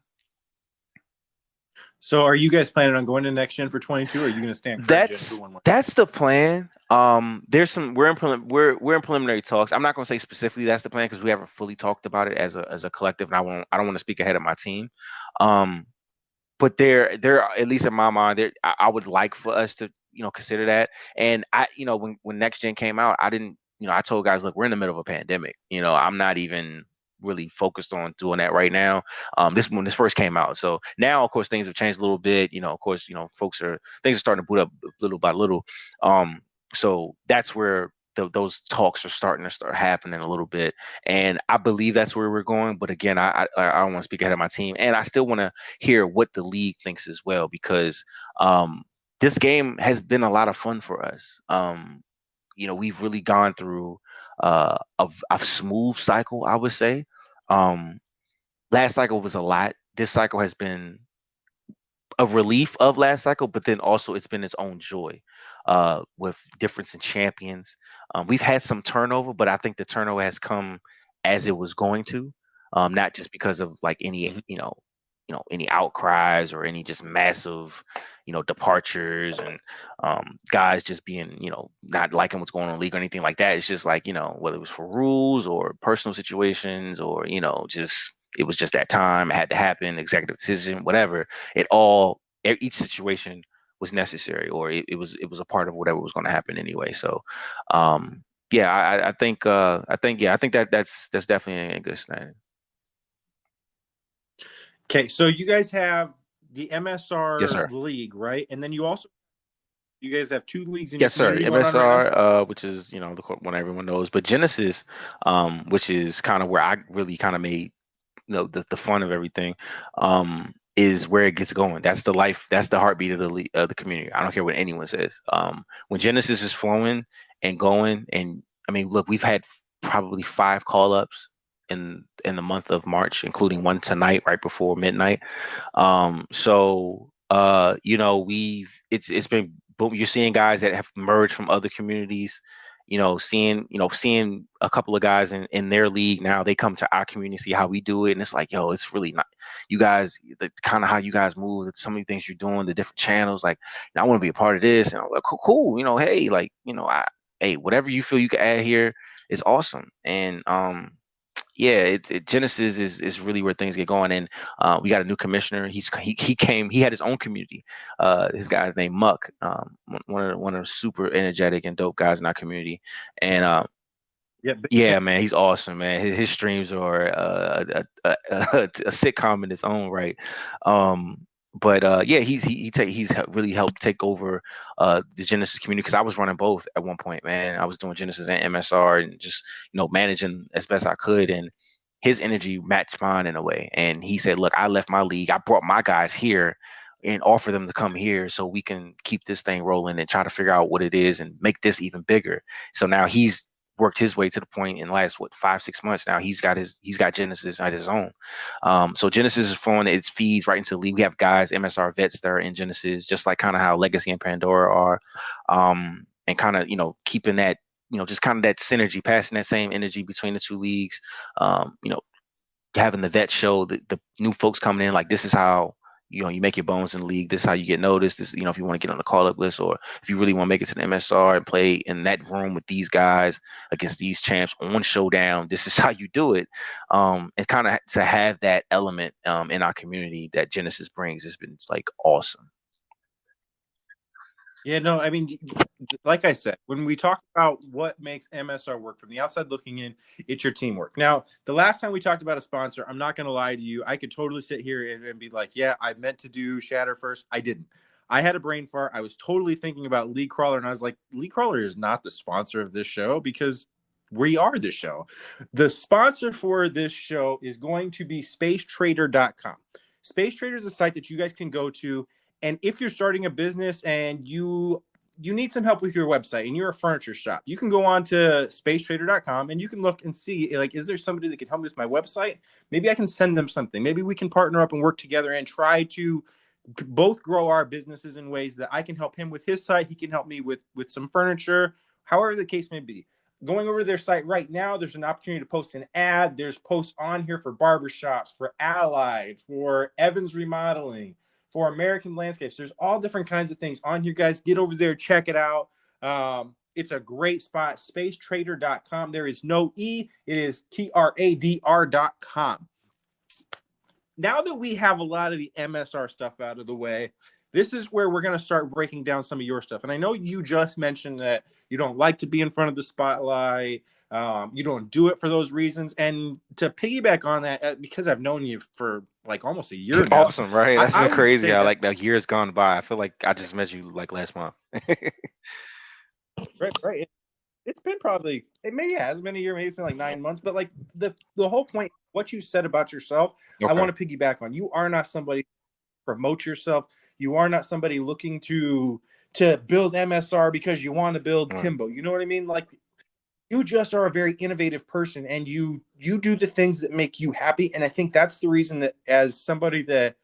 So are you guys planning on going to next gen for 22, or are you going to stay on current gen for That's one more? that's the plan. There's some we're in preliminary talks. I'm not going to say specifically that's the plan because we haven't fully talked about it as a collective, and I don't want to speak ahead of my team. Um, but there at least in my mind, I would like for us to consider that. And when next gen came out, I didn't I told guys, look, we're in the middle of a pandemic. I'm not even really focused on doing that right now. This when this first came out. So now, of course, things have changed a little bit. Of course, things are starting to boot up little by little. So that's where those talks are starting to start happening a little bit, and I believe that's where we're going. But again, I don't want to speak ahead of my team, and I still want to hear what the league thinks as well because this game has been a lot of fun for us. We've really gone through a smooth cycle, I would say. Um, Last cycle was a lot. This cycle has been a relief of last cycle, but then also it's been its own joy with difference in champions. We've had some turnover, but I think the turnover has come as it was going to, not just because of like any Mhm. any outcries or any just massive departures and guys just being not liking what's going on in the league or anything like that. It's just like whether it was for rules or personal situations or just it was just that time it had to happen, executive decision, whatever. Each situation was necessary or it was a part of whatever was going to happen anyway. So um yeah, I think that's definitely a good thing. Okay, so you guys have the Yes, MSR sir. league, right? And then you guys have two leagues in your Yes, sir. community going on right now. MSR, which is the one everyone knows, but Genesis, which is kind of where I really kind of made the fun of everything, is where it gets going. That's the life. That's the heartbeat of the community. I don't care what anyone says. When Genesis is flowing and going, and I mean, look, we've had probably 5 call ups in the month of March, including one tonight right before midnight. It's been boom. You're seeing guys that have merged from other communities. Seeing a couple of guys in their league now. They come to our community, see how we do it, and it's like, yo, it's really not you guys. The kind of how you guys move, some of the things you're doing, the different channels. Like, I want to be a part of this, and I'm like, cool. Hey, like, hey, whatever you feel you can add here is awesome. And yeah, Genesis is really where things get going, and we got a new commissioner. He had his own community. His guy's named Muck, one of the super energetic and dope guys in our community, and Yeah, yeah, man, he's awesome, man. His streams are a sitcom in its own right. But yeah, he's really helped take over the Genesis community because I was running both at one point, man. I was doing Genesis and MSR and just managing as best I could, and his energy matched mine in a way. And he said, "Look, I left my league. I brought my guys here." And offer them to come here so we can keep this thing rolling and try to figure out what it is and make this even bigger. So now he's worked his way to the point in the last 5-6 months now he's got Genesis at his own. So Genesis is flowing its feeds right into the league. We have guys, MSR vets that are in Genesis, just like kind of how Legacy and Pandora are, and kind of keeping that just kind of that synergy, passing that same energy between the two leagues. um, you know Having the vet show the new folks coming in, like, this is how you make your bones in the league. This is how you get noticed. This, if you want to get on the call up list, or if you really want to make it to the MSR and play in that room with these guys against these champs on Showdown, this is how you do it. And kind of to have that element in our community that Genesis brings has been like awesome. yeah, no, I mean, like I said, when we talk about what makes MSR work from the outside looking in, it's your teamwork. Now, the last time we talked about a sponsor, I'm not going to lie to you, I could totally sit here and be like, yeah, I meant to do Shatter first. I didn't. I had a brain fart. I was totally thinking about League Crawler, and I was like, League Crawler is not the sponsor of this show because we are the show. The sponsor for this show is going to be SpaceTrader.com. Space Trader is a site that you guys can go to, and if you're starting a business and you need some help with your website and you're a furniture shop, you can go on to SpaceTrader.com and you can look and see, like, is there somebody that can help me with my website? Maybe I can send them something. Maybe we can partner up and work together and try to both grow our businesses in ways that I can help him with his site. He can help me with some furniture, however the case may be. Going over to their site right now, there's an opportunity to post an ad. There's posts on here for barbershops, for Allied, for Evans Remodeling, for American Landscapes. There's all different kinds of things on here, guys. Get over there, check it out. It's a great spot. SpaceTrader.com. There is no E. It is Tradr.com. Now that we have a lot of the MSR stuff out of the way, this is where we're going to start breaking down some of your stuff. And I know you just mentioned that you don't like to be in front of the spotlight. You don't do it for those reasons. And to piggyback on that, because I've known you for like almost a year now. Awesome, right? That's been crazy how that, like the years gone by. I feel like I just met you like last month. Right. It's been probably, maybe it has been a year, maybe it's been like 9 months, but like the whole point, what you said about yourself, okay. I want to piggyback on. You are not somebody promote yourself. You are not somebody looking to build MSR because you want to build Timbo. You know what I mean? Like, you just are a very innovative person, and you do the things that make you happy. And I think that's the reason that, as somebody that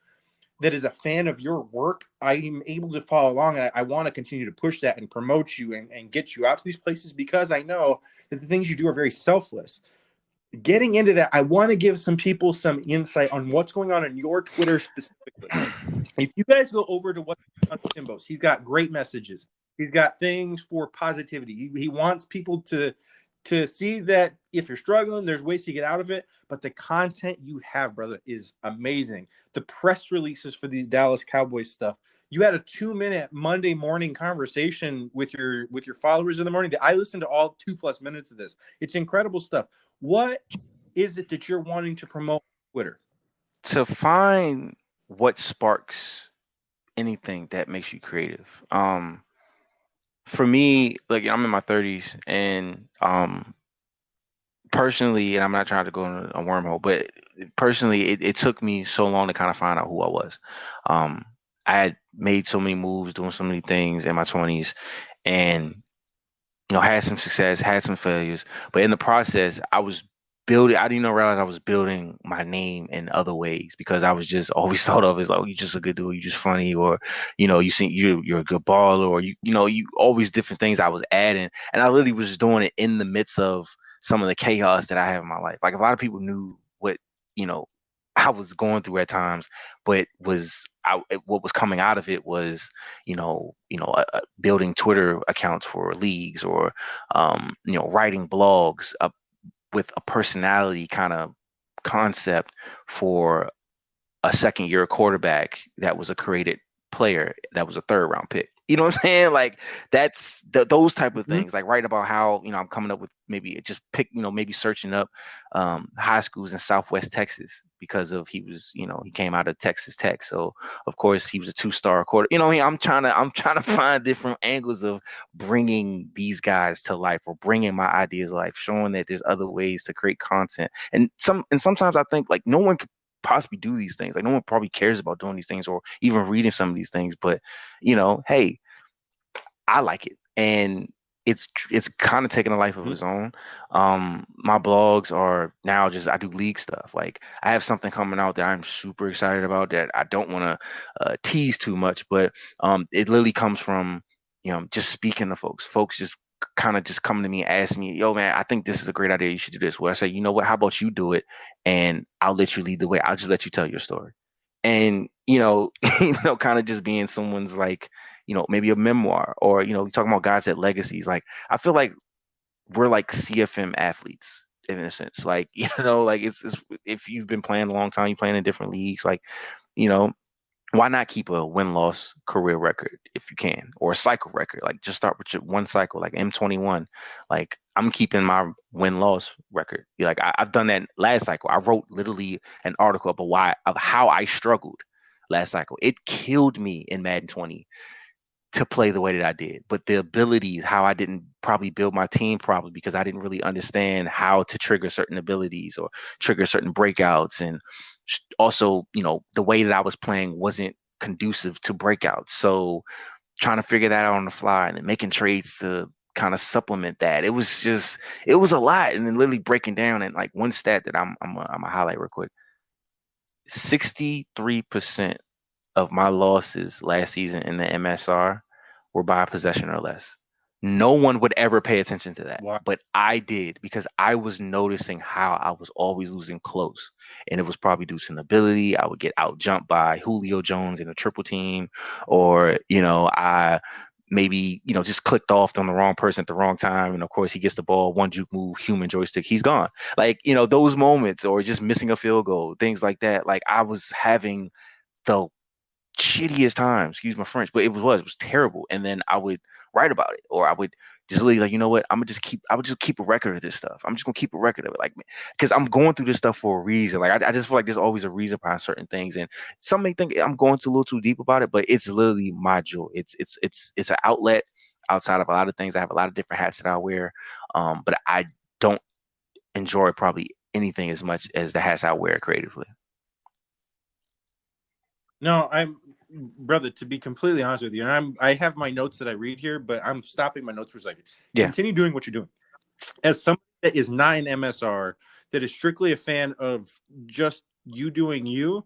is a fan of your work, I'm able to follow along, and I want to continue to push that and promote you and get you out to these places, because I know that the things you do are very selfless. Getting into that, I want to give some people some insight on what's going on your Twitter specifically. If you guys go over to what's on Timbo's, he's got great messages. He's got things for positivity. He wants people to see that if you're struggling, there's ways to get out of it. But the content you have, brother, is amazing. The press releases for these Dallas Cowboys stuff. You had a 2-minute Monday morning conversation with your followers in the morning that I listened to all 2+ minutes of this. It's incredible stuff. What is it that you're wanting to promote on Twitter? To find what sparks anything that makes you creative. For me, like, I'm in my 30s, and personally, and I'm not trying to go in a wormhole, but personally, it took me so long to kind of find out who I was. I had made so many moves, doing so many things in my 20s, and had some success, had some failures, but in the process, I didn't even realize I was building my name in other ways, because I was just always thought of as like, oh, you're just a good dude, you're just funny, or you're a good baller, or you always different things I was adding, and I literally was just doing it in the midst of some of the chaos that I have in my life. Like, a lot of people knew what I was going through at times, but what was coming out of it was building Twitter accounts for leagues, or writing blogs with a personality kind of concept for a second-year quarterback that was a created player that was a third-round pick. You know what I'm saying? Like, that's those type of things. Like, writing about how I'm coming up with maybe just maybe searching up high schools in Southwest Texas, because of he came out of Texas Tech, so of course he was a 2-star quarter. I'm trying to find different angles of bringing these guys to life, or bringing my ideas to life, showing that there's other ways to create content. And sometimes I think, like, no one could possibly do these things. Like, no one probably cares about doing these things, or even reading some of these things, but hey, I like it, and it's kind of taking a life of its own. My blogs are now I do league stuff. Like, I have something coming out that I'm super excited about that I don't want to tease too much, but it literally comes from just speaking to folks just kind of just coming to me and asking me, yo, man, I think this is a great idea, you should do this. Where I say, you know what, how about you do it, and I'll let you lead the way. I'll just let you tell your story. And kind of just being someone's, like, maybe a memoir, or talking about guys at legacies. Like, I feel like we're like CFM athletes in a sense. Like, like, it's if you've been playing a long time, you playing in different leagues, like, why not keep a win-loss career record if you can, or a cycle record? Like, just start with your one cycle, like M21. Like, I'm keeping my win-loss record. Like, I've done that last cycle. I wrote literally an article of how I struggled last cycle. It killed me in Madden 20. to play the way that I did. But the abilities, how I didn't probably build my team properly because I didn't really understand how to trigger certain abilities or trigger certain breakouts. And also, the way that I was playing wasn't conducive to breakouts. So trying to figure that out on the fly and then making trades to kind of supplement that. It was a lot. And then literally breaking down and like one stat that I'm a highlight real quick. 63% of my losses last season in the MSR were by possession or less. No one would ever pay attention to that, Wow. but I did because I was noticing how I was always losing close. And it was probably due to an ability. I would get out jumped by Julio Jones in a triple team, or, I maybe, just clicked off on the wrong person at the wrong time. And of course, he gets the ball, one juke move, human joystick, he's gone. Like, those moments, or just missing a field goal, things like that. Like, I was having the shittiest times, excuse my French, but it was terrible. And then I would write about it, or I would just literally like, you know what, I would just keep a record of this stuff. I'm just gonna keep a record of it, like, because I'm going through this stuff for a reason. Like, I just feel like there's always a reason behind certain things, and some may think I'm going too a little too deep about it, but it's literally my joy. It's an outlet outside of a lot of things. I have a lot of different hats that I wear, but I don't enjoy probably anything as much as the hats I wear creatively. No, I'm brother, to be completely honest with you, and I have my notes that I read here, but I'm stopping my notes for a second. Yeah. Continue doing what you're doing. As somebody that is not an MSR, that is strictly a fan of just you doing you,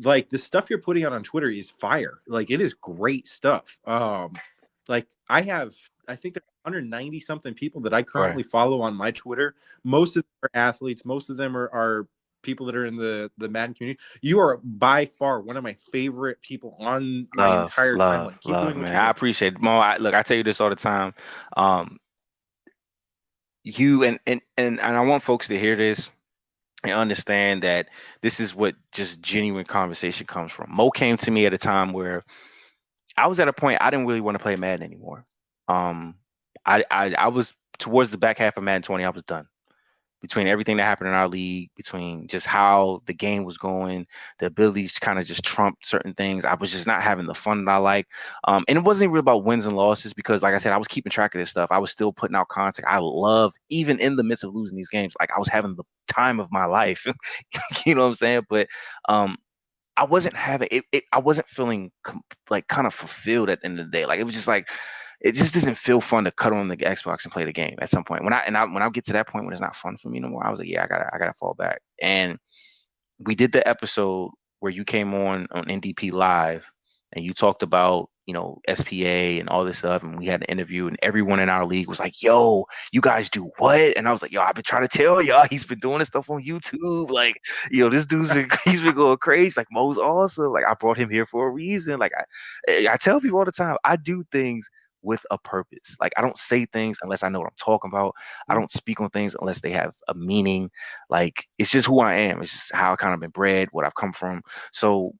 like the stuff you're putting out on Twitter is fire. Like it is great stuff. Like I think there's 190 something people that I Right. currently follow on my Twitter. Most of them are athletes. Most of them are people that are in the Madden community. You are by far one of my favorite people on my Love, entire love, timeline. Keep love, doing what man. you're I doing. appreciate it. Mo, look, I tell you this all the time. Um, you and I want folks to hear this and understand that this is what just genuine conversation comes from. Mo came to me at a time where I was at a point I didn't really want to play Madden anymore. Um, I was towards the back half of Madden 20, I was done between everything that happened in our league, between just how the game was going, the abilities to kind of just trump certain things. I was just not having the fun that I like. And it wasn't even really about wins and losses because, like I said, I was keeping track of this stuff. I was still putting out content. I loved, even in the midst of losing these games, like I was having the time of my life. You know what I'm saying? But I wasn't having it. I wasn't feeling like kind of fulfilled at the end of the day. Like it was just like it just doesn't feel fun to cut on the Xbox and play the game at some point. When I get to that point when it's not fun for me no more, I was like, yeah, I gotta fall back. And we did the episode where you came on NDP Live and you talked about, SPA and all this stuff, and we had an interview, and everyone in our league was like, "Yo, you guys do what?" And I was like, "Yo, I've been trying to tell y'all, he's been doing this stuff on YouTube. Like, this dude's been he's been going crazy. Like, Mo's awesome. Like, I brought him here for a reason. Like, I tell people all the time, I do things with a purpose. Like, I don't say things unless I know what I'm talking about. I don't speak on things unless they have a meaning. Like, it's just who I am. It's just how I kind of been bred, what I've come from. So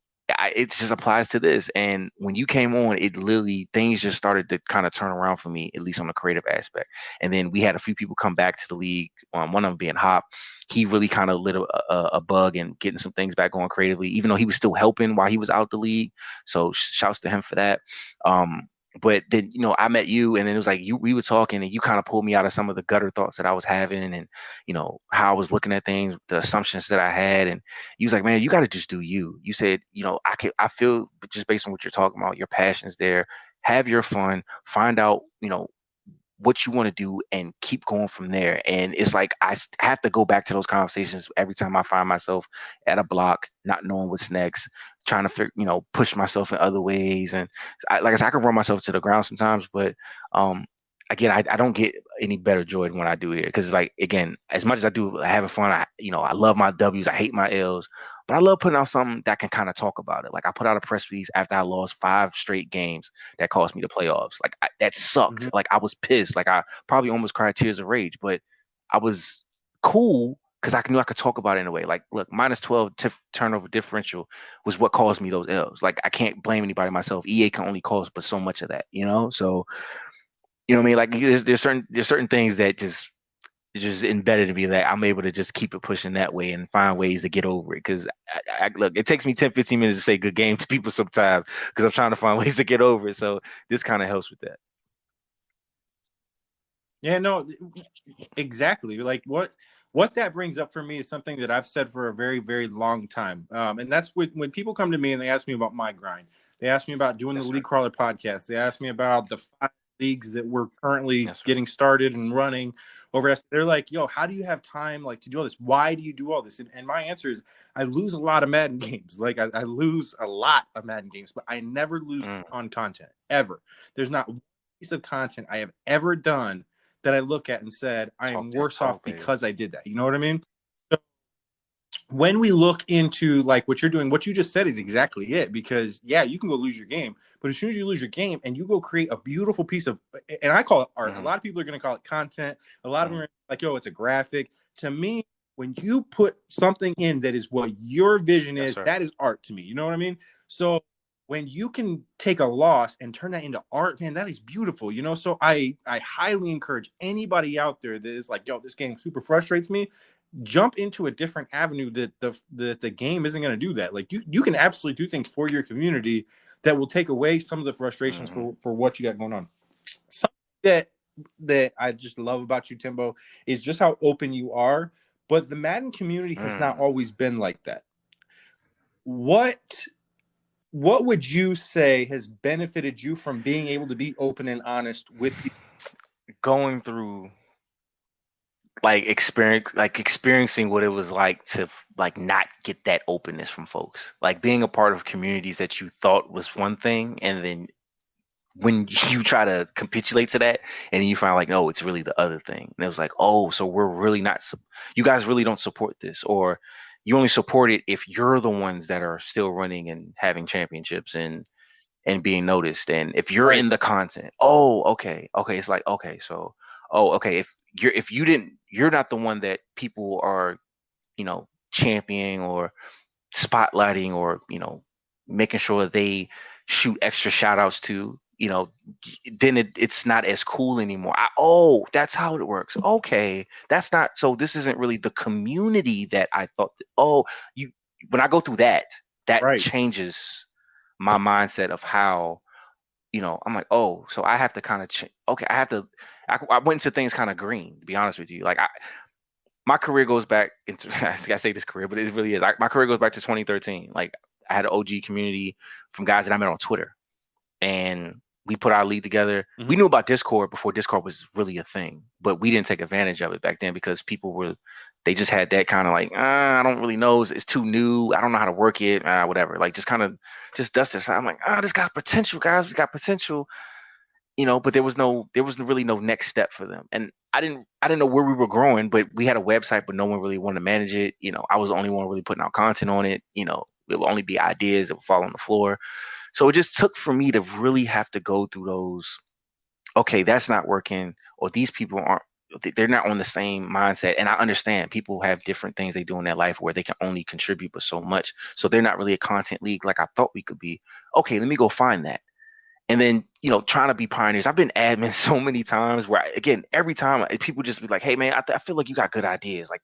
it just applies to this. And when you came on, it literally things just started to kind of turn around for me, at least on the creative aspect. And then we had a few people come back to the league. One of them being Hop, he really kind of lit a bug and getting some things back going creatively, even though he was still helping while he was out the league. So shouts to him for that. But then, I met you, and then it was like we were talking, and you kind of pulled me out of some of the gutter thoughts that I was having, and how I was looking at things, the assumptions that I had, and you was like, man, you got to just do you. You said, I feel just based on what you're talking about, your passion's there. Have your fun. Find out, what you want to do and keep going from there. And it's like have to go back to those conversations every time I find myself at a block, not knowing what's next, trying to push myself in other ways. And like I said, I can run myself to the ground sometimes, but again, I don't get any better joy than what I do here because, like, again, as much as I do having fun, I love my W's, I hate my L's, but I love putting out something that can kind of talk about it. Like I put out a press release after I lost 5 straight games that cost me the playoffs. Like that sucked. Mm-hmm. Like I was pissed. Like I probably almost cried tears of rage, but I was cool because I knew I could talk about it in a way. Like, look, minus 12 turnover differential was what caused me those L's. Like I can't blame anybody myself. EA can only cause but so much of that, So you know what I mean? Like there's certain things that just just embedded in me that I'm able to just keep it pushing that way and find ways to get over it. Because look, it takes me 10, 15 minutes to say good game to people sometimes because I'm trying to find ways to get over it. So this kind of helps with that. Yeah, no, exactly. Like what that brings up for me is something that I've said for a very, very long time. And that's when people come to me and they ask me about my grind. They ask me about doing the Yes, sir. League Crawler podcast. They ask me about the 5 leagues that we're currently Yes, sir. getting started and running over. They're like, yo, how do you have time like to do all this? Why do you do all this? And my answer is I lose a lot of Madden games. Like I lose a lot of Madden games, but I never lose Mm, on content ever. There's not one piece of content I have ever done that I look at and said, I am talk that worse off talk, baby. because I did that. You know what I mean? So when we look into like what you're doing, what you just said is exactly it. Because yeah, you can go lose your game, but as soon as you lose your game and you go create a beautiful piece of, and I call it art. A Mm-hmm, lot of people are going to call it content. A lot of mm-hmm, them are like, yo, it's a graphic. To me, when you put something in that is what your vision yes, is, sir. that is art to me. You know what I mean? So when you can take a loss and turn that into art, man, that is beautiful. You know, so I highly encourage anybody out there that is like, yo, this game super frustrates me, jump into a different avenue that the game isn't going to do that. Like you can absolutely do things for your community that will take away some of the frustrations Mm-hmm, for what you got going on. Something that I just love about you, Timbo, is just how open you are. But the Madden community has not mm. always been like that. What would you say has benefited you from being able to be open and honest with people? Going through experiencing what it was like to like not get that openness from folks, like being a part of communities that you thought was one thing, and then when you try to capitulate to that and you find like, no, it's really the other thing. And it was like, oh, so we're really not you guys really don't support this, or you only support it if you're the ones that are still running and having championships and being noticed. And if you're Right, in the content, oh, okay, it's like, okay, so, oh, okay, if you didn't, you're not the one that people are, championing or spotlighting, or making sure they shoot extra shout outs to, then it's not as cool anymore. Oh, that's how it works. Okay, that's not, so this isn't really the community that I thought oh, you when I go through that right, changes my mindset of how, I'm like, oh, so I have to kind of okay, I went into things kind of green, to be honest with you. Like, my career goes back into, I say this career, but it really is. My career goes back to 2013. Like, I had an OG community from guys that I met on Twitter, and we put our league together. mm-hmm. We knew about Discord before Discord was really a thing, but we didn't take advantage of it back then because they just had that kind of like, I don't really know. It's too new. I don't know how to work it. Whatever. Like, just kind of just dust it. So I'm like, this got potential, guys. We got potential, but there was really no next step for them. And I didn't know where we were growing, but we had a website, but no one really wanted to manage it. I was the only one really putting out content on it. It would only be ideas that would fall on the floor. So it just took for me to really have to go through those, okay, that's not working, or these people aren't, they're not on the same mindset. And I understand people have different things they do in their life where they can only contribute but so much. So they're not really a content league like I thought we could be. Okay, let me go find that. And then, trying to be pioneers. I've been admin so many times where, again, every time people just be like, hey, man, I feel like you got good ideas. Like,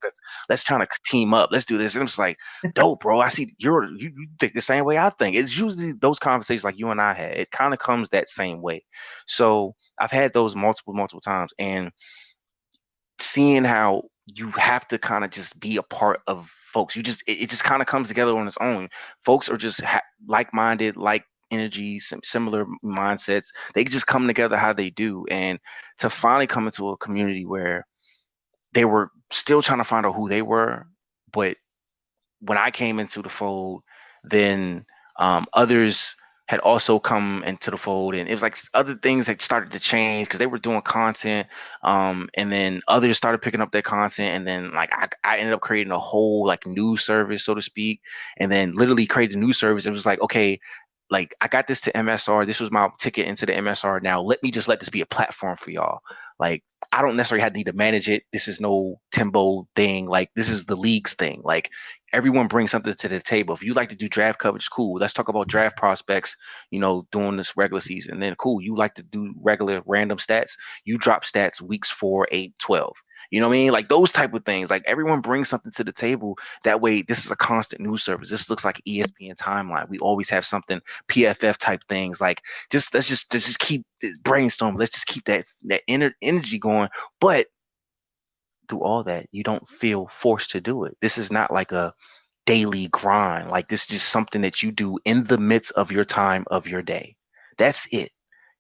let's try to team up. Let's do this. And I'm just like, dope, bro. I see you think the same way I think. It's usually those conversations like you and I had. It kind of comes that same way. So I've had those multiple times. And seeing how you have to kind of just be a part of folks. It just kind of comes together on its own. Folks are just like-minded, like energies, similar mindsets. They just come together how they do. And to finally come into a community where they were still trying to find out who they were, but when I came into the fold, then others had also come into the fold, and it was like other things had started to change because they were doing content, and then others started picking up their content, and then like I ended up creating a whole like news service, so to speak, and then literally created a news service. It was like, okay, like I got this to MSR. This was my ticket into the MSR. Now let me just let this be a platform for y'all. Like, I don't necessarily have to need to manage it. This is no Timbo thing. Like, this is the league's thing. Like, everyone brings something to the table. If you like to do draft coverage, cool. Let's talk about draft prospects, during this regular season. And then cool, you like to do regular random stats. You drop stats weeks 4, 8, 12. You know what I mean? Like those type of things. Like everyone brings something to the table. That way, this is a constant news service. This looks like ESPN timeline. We always have something PFF type things. Like let's just keep brainstorming. Let's just keep that energy going. But through all that, you don't feel forced to do it. This is not like a daily grind. Like this is just something that you do in the midst of your time of your day. That's it.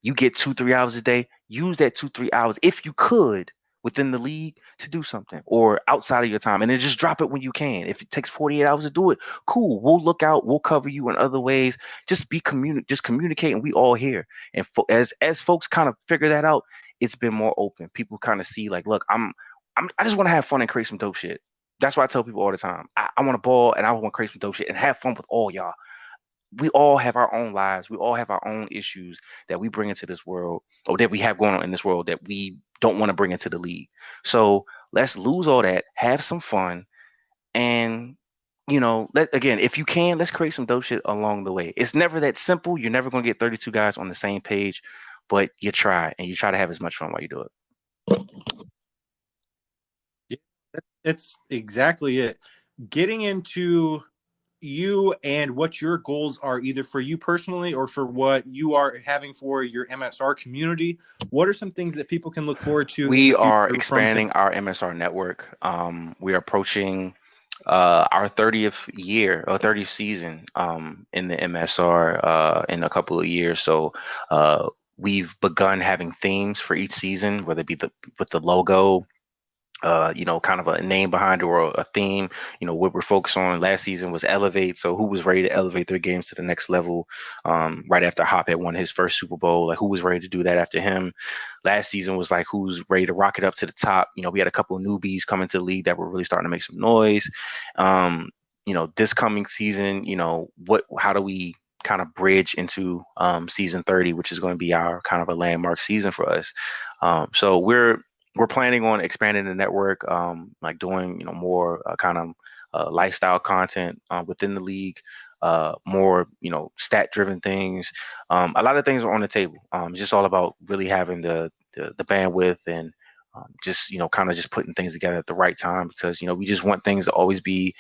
You get 2, 3 hours a day. Use that 2, 3 hours if you could within the league to do something or outside of your time, and then just drop it when you can. If it takes 48 hours to do it, cool. We'll look out. We'll cover you in other ways. Just just communicate, and we all here. And as folks kind of figure that out, it's been more open. People kind of see like, look, I just want to have fun and create some dope shit. That's why I tell people all the time. I want to ball and I want to create some dope shit and have fun with all y'all. We all have our own lives. We all have our own issues that we bring into this world or that we have going on in this world that we don't want to bring into the league. So let's lose all that, have some fun, and again, if you can, let's create some dope shit along the way. It's never that simple. You're never going to get 32 guys on the same page, but you try and you try to have as much fun while you do it. Yeah, it's exactly it. Getting into you and what your goals are, either for you personally or for what you are having for your MSR community. What are some things that people can look forward to in We the are future from Tim? expanding our MSR network. We are approaching our 30th year or 30th season in the MSR in a couple of years. So we've begun having themes for each season, whether it be with the logo, kind of a name behind it or a theme. What we're focused on last season was elevate. So who was ready to elevate their games to the next level? Right after Hop had won his first Super Bowl, like who was ready to do that after him? Last season was like who's ready to rock it up to the top. We had a couple of newbies coming to the league that were really starting to make some noise. This coming season, how do we kind of bridge into season 30, which is going to be our kind of a landmark season for us. So we're planning on expanding the network, like doing more kind of lifestyle content within the league, more stat driven things. A lot of things are on the table. It's just all about really having the bandwidth and just kind of just putting things together at the right time because we just want things to always be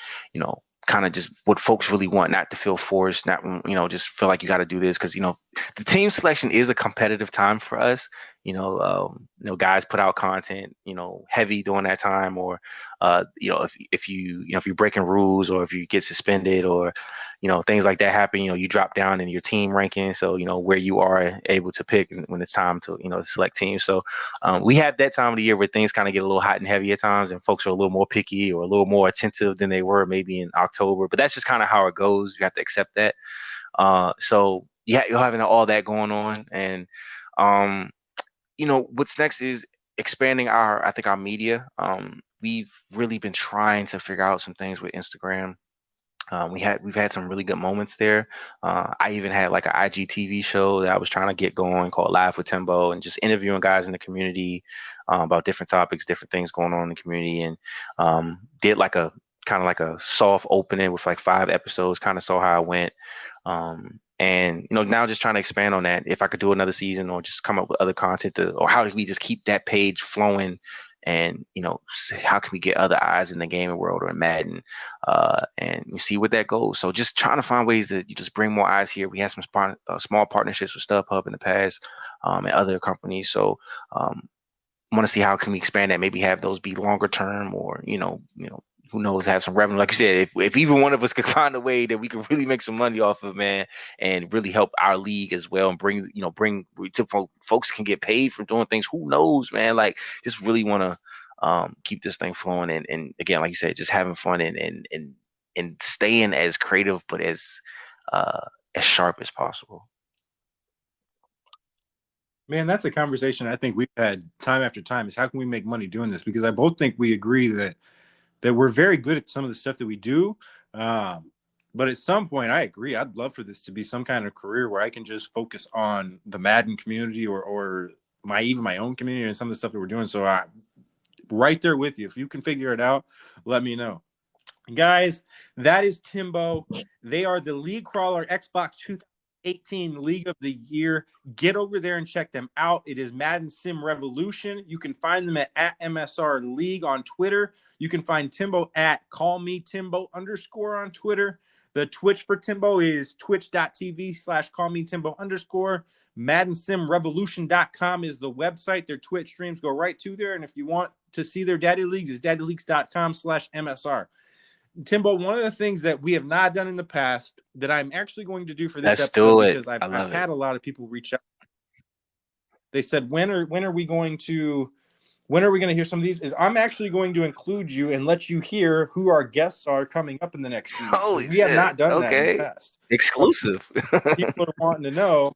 kind of just what folks really want, not to feel forced, not just feel like you got to do this because the team selection is a competitive time for us. Guys put out content, heavy during that time, or if you're breaking rules, or if you get suspended, or things like that happen. You drop down in your team ranking, so where you are able to pick when it's time to select teams. So we have that time of the year where things kind of get a little hot and heavy at times, and folks are a little more picky or a little more attentive than they were maybe in October. But that's just kind of how it goes. You have to accept that. So yeah, you're having all that going on, and what's next is expanding I think our media. We've really been trying to figure out some things with Instagram. We've had some really good moments there. I even had like an IGTV show that I was trying to get going called Live with Timbo, and just interviewing guys in the community about different topics, different things going on in the community, and did like a kind of like a soft opening with like 5 episodes. Kind of saw how it went, and now just trying to expand on that. If I could do another season, or just come up with other content, or how do we just keep that page flowing? And how can we get other eyes in the gaming world or in Madden, and you see where that goes. So just trying to find ways that you just bring more eyes here. We had some small partnerships with StubHub in the past, and other companies. So want to see how can we expand that. Maybe have those be longer term, or who knows, have some revenue. Like you said, if even one of us could find a way that we could really make some money off of, man, and really help our league as well, and bring to folks can get paid for doing things. Who knows, man? Like just really want to keep this thing flowing, and again, like you said, just having fun and staying as creative but as sharp as possible. Man, that's a conversation I think we've had time after time, is how can we make money doing this? Because I both think we agree that we're very good at some of the stuff that we do. But at some point, I agree. I'd love for this to be some kind of career where I can just focus on the Madden community, or even my own community, and some of the stuff that we're doing. So right there with you. If you can figure it out, let me know. Guys, that is Timbo. They are the League Crawler Xbox 2000 2018 League of the Year. Get over there and check them out. It is Madden Sim Revolution. You can find them at MSR League on Twitter. You can find Timbo at callmetimbo_ on Twitter. The Twitch for Timbo is twitch.tv/callmetimbo_. MaddenSimRevolution.com is the website. Their Twitch streams go right to there. And if you want to see their daddy leagues, it's daddyleagues.com/MSR. Timbo, one of the things that we have not done in the past that I'm actually going to do for this episode, because I've had a lot of people reach out. They said, when are we going to hear some of these? Is I'm actually going to include you and let you hear who our guests are coming up in the next few weeks. Holy we have not done that in the past. Exclusive. People are wanting to know.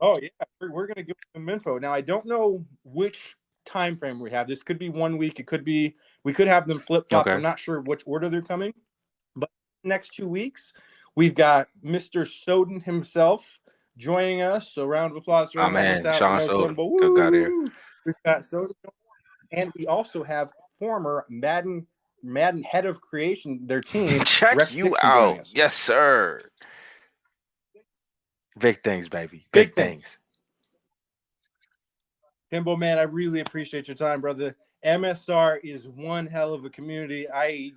Oh yeah, we're going to give them info. Now I don't know which time frame we have. This could be 1 week. It could be, we could have them flip flop. I'm not sure which order they're coming, but next 2 weeks we've got Mr. Soden himself joining us. So round of applause for him. Man, Sean Soden. We've got Soden, and we also have former Madden head of creation, their team. Check Rex you Dixon out. Yes, sir. Big things, baby. Big things. Timbo, man, I really appreciate your time, brother. MSR is one hell of a community. I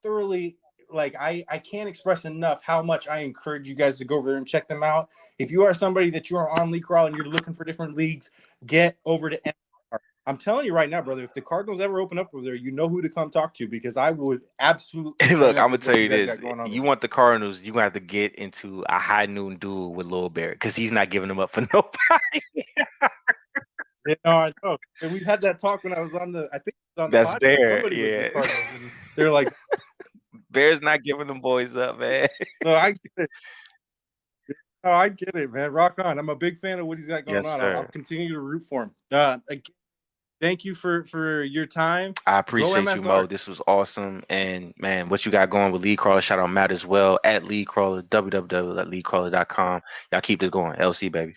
thoroughly, I can't express enough how much I encourage you guys to go over there and check them out. If you are somebody that you are on League Crawl and you're looking for different leagues, get over to MSR. I'm telling you right now, brother, if the Cardinals ever open up over there, you know who to come talk to, because I would absolutely. Look, I'm going to tell you this. You want the Cardinals, you're going to have to get into a high noon duel with Lil Bear, because he's not giving them up for nobody. Yeah, no, I know. And we had that talk when I was on the, I think it was on the That's podcast. Bear, Somebody was the Cardinals, and they're like, Bear's not giving them boys up, man. So I get it. Oh, I get it, man. Rock on. I'm a big fan of what he's got going on. I'll continue to root for him. Thank you for your time. I appreciate you, Mo. This was awesome. And, man, what you got going with League Crawler, shout out Matt as well, at League Crawler, www.leaguecrawler.com. Y'all keep this going. LC, baby.